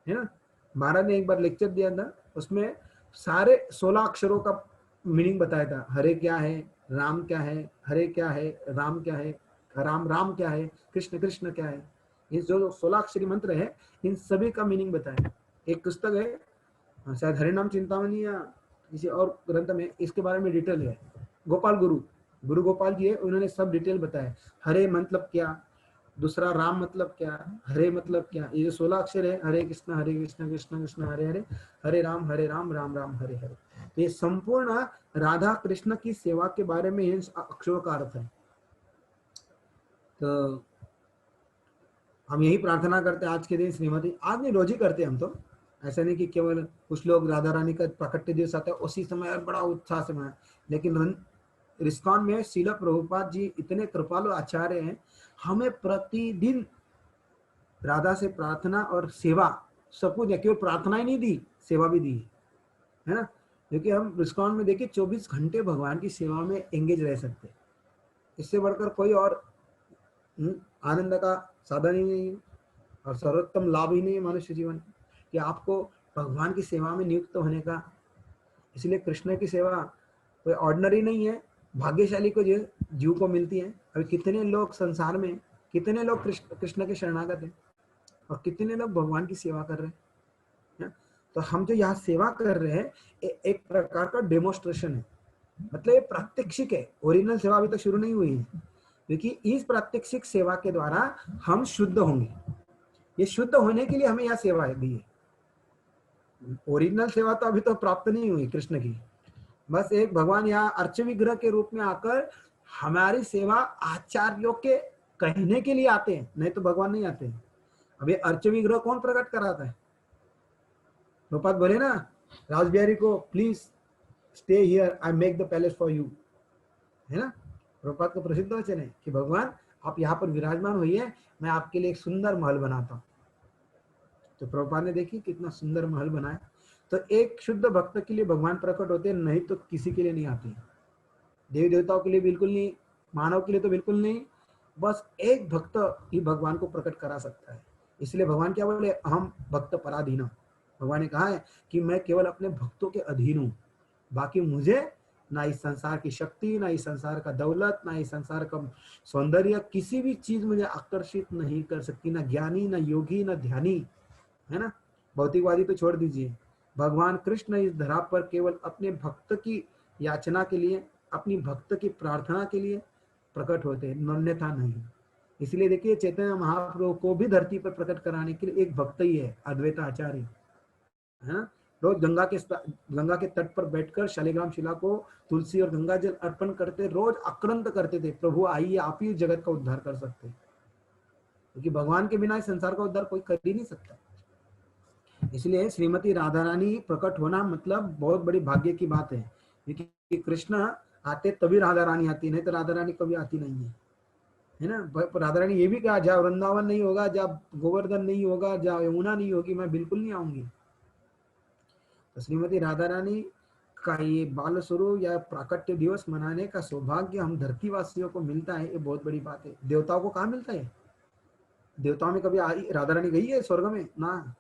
ना। महाराज ने एक बार लेक्चर दिया था, उसमें सारे 16 अक्षरों का मीनिंग बताया था। हरे क्या है, राम क्या है, हरे क्या है, राम क्या है, राम राम क्या है, कृष्ण कृष्ण क्या है। ये जो 16 अक्षरी मंत्र है, इन सभी का मीनिंग बताया। एक पुस्तक है शायद हरिनाम चिंतामणि या किसी और ग्रंथ में इसके बारे में डिटेल है। गोपाल गुरु गोपाल जी है, उन्होंने सब डिटेल बताया। हरे मतलब क्या, दूसरा राम मतलब क्या, हरे मतलब क्या। ये जो 16 अक्षर है, हरे कृष्ण कृष्ण कृष्ण हरे हरे, हरे राम राम राम हरे हरे। तो ये संपूर्ण राधा कृष्ण की सेवा के बारे में इन अक्षरों का अर्थ है। तो हम यही प्रार्थना करते हैं आज के दिन श्रीमती, आज नहीं रोज ही करते हम तो, ऐसा नहीं कि केवल कुछ लोग राधा रानी का प्रकट दिवस आता है उसी समय बड़ा उत्साह से मनाए, लेकिन इस्कॉन में शीला प्रभुपाद जी इतने कृपालु आचार्य हैं, हमें प्रतिदिन राधा से प्रार्थना और सेवा सब कुछ, केवल प्रार्थना ही नहीं दी, सेवा भी दी है ना। क्योंकि हम इस्कॉन में देखिए 24 घंटे भगवान की सेवा में एंगेज रह सकते, इससे बढ़कर कोई और आनंद का साधन ही नहीं है और सर्वोत्तम लाभ ही नहीं है मनुष्य जीवन कि आपको भगवान की सेवा में नियुक्त होने का। इसलिए कृष्ण की सेवा कोई ऑर्डिनरी नहीं है, भाग्यशाली को जीव को मिलती है। अभी कितने लोग संसार में, कितने लोग कृष्ण के शरणागत हैं और कितने लोग भगवान की सेवा कर रहे हैं। तो हम जो यहाँ सेवा कर रहे हैं एक प्रकार का डेमोन्स्ट्रेशन है, मतलब ये प्रात्यक्षिक है। ओरिजिनल सेवा अभी तक शुरू नहीं हुई है, क्योंकि इस प्रात्यक्षिक सेवा के द्वारा हम शुद्ध होंगे। ये शुद्ध होने के लिए हमें यह सेवा दी है। ओरिजिनल सेवा तो अभी तो प्राप्त नहीं हुई कृष्ण की, बस एक भगवान यहाँ अर्च विग्रह के रूप में आकर हमारी सेवा आचार्यों के कहने के लिए आते हैं, नहीं तो भगवान नहीं आते हैं। अभी अर्च विग्रह कौन प्रकट कराता है? प्रभुपाद बोले ना राजबिहारी को, please stay here, I make the palace for you, है ना। प्रभुपाद का प्रसिद्ध वचन है कि भगवान आप यहाँ पर विराजमान होइए, मैं आपके लिए एक सुंदर महल बनाता हूँ। तो प्रभुपाद ने देखी कितना सुंदर महल बनाया। तो एक शुद्ध भक्त के लिए भगवान प्रकट होते हैं, नहीं तो किसी के लिए नहीं आते। देवी देवताओं के लिए बिल्कुल नहीं, मानव के लिए तो बिल्कुल नहीं, बस एक भक्त ही भगवान को प्रकट करा सकता है। इसलिए भगवान क्या बोले, अहम भक्त पराधीन। भगवान ने कहा है कि मैं केवल अपने भक्तों के अधीन हूँ, बाकी मुझे ना इस संसार की शक्ति, ना इस संसार का दौलत, ना इस संसार का सौंदर्य, किसी भी चीज मुझे आकर्षित नहीं कर सकती, ना ज्ञानी, ना योगी, ना ध्यानी, है ना। भौतिकवादी तो छोड़ दीजिए, भगवान कृष्ण इस धरा पर केवल अपने भक्त की याचना के लिए, अपनी भक्त की प्रार्थना के लिए प्रकट होते हैं, अन्यथा नहीं। इसलिए देखिए चैतन्य महाप्रभु को भी धरती पर प्रकट कराने के लिए एक भक्त ही है, अद्वैत आचार्य, है ना। रोज गंगा के तट पर बैठकर शालिग्राम शिला को तुलसी और गंगा जल अर्पण करते, रोज आक्रंत करते थे, प्रभु आइए आप ही जगत का उद्धार कर सकते, क्योंकि भगवान के बिना इस संसार का उद्धार कोई कर ही नहीं सकता। इसलिए श्रीमती राधा रानी प्रकट होना मतलब बहुत बड़ी भाग्य की बात है, क्योंकि कृष्ण आते तभी राधा रानी आती, नहीं तो राधा रानी कभी आती नहीं है ना। राधा रानी ये भी कहा, जहाँ वृंदावन नहीं होगा, जहाँ गोवर्धन नहीं होगा, जहाँ यमुना नहीं होगी, मैं बिल्कुल नहीं आऊंगी। तो श्रीमती राधा रानी का ये बाल स्वरूप या प्राकट्य दिवस मनाने का सौभाग्य हम धरती वासियों को मिलता है, ये बहुत बड़ी बात है। देवताओं को कहाँ मिलता है? देवताओं में कभी राधा रानी गई है स्वर्ग में? ना,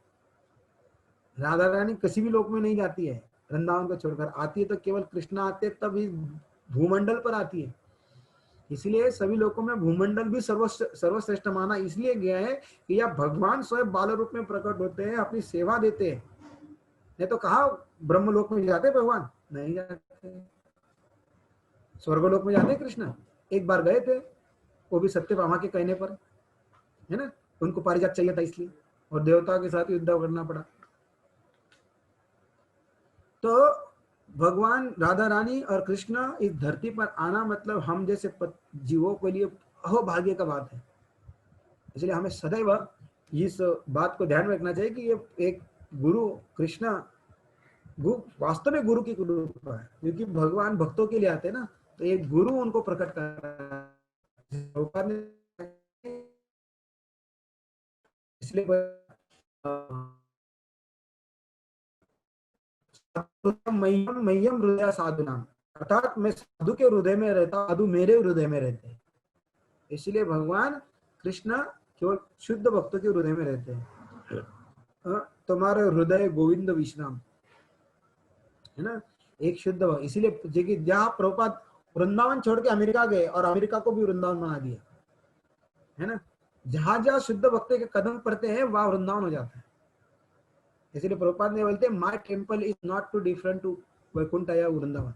राधा रानी किसी भी लोक में नहीं जाती है, वृंदावन को छोड़कर आती है तो केवल कृष्ण आते तब इस भूमंडल पर आती है। इसलिए सभी लोगों में भूमंडल भी सर्वश्रेष्ठ माना इसलिए गया है कि यह भगवान स्वयं बाल रूप में प्रकट होते हैं, अपनी सेवा देते हैं। नहीं तो कहा ब्रह्मलोक में जाते भगवान? नहीं जाते। स्वर्गलोक में जाते कृष्ण? एक बार गए थे, वो भी सत्यभामा के कहने पर, है ना। उनको पारिजात चाहिए था इसलिए, और देवताओं के साथ युद्ध करना पड़ा। तो भगवान राधा रानी और कृष्ण इस धरती पर आना मतलब हम जैसे जीवों के लिए अहोभाग्य का बात है। इसलिए हमें सदैव इस बात को ध्यान में रखना चाहिए कि ये एक गुरु कृष्ण वास्तव में गुरु की कृपा है, क्योंकि भगवान भक्तों के लिए आते हैं ना, तो एक गुरु उनको प्रकट कर, इसलिए मह्यम हृदय साधुना, अर्थात मैं साधु के हृदय में रहता, साधु मेरे हृदय में रहते हैं। इसलिए भगवान कृष्ण केवल शुद्ध भक्तों के हृदय में रहते हैं। तुम्हारे हृदय गोविंद विश्राम, है ना, एक शुद्ध भक्त। इसीलिए जहाँ प्रभुपाद वृंदावन छोड़ के अमेरिका गए और अमेरिका को भी वृंदावन बना दिया, है ना। जहां जहां शुद्ध भक्त के कदम पड़ते हैं वहां वृंदावन हो जाता है। इसलिए प्रभुपाद ने बोलते हैं my temple is not too different to Vaikuntha या वृंदावन।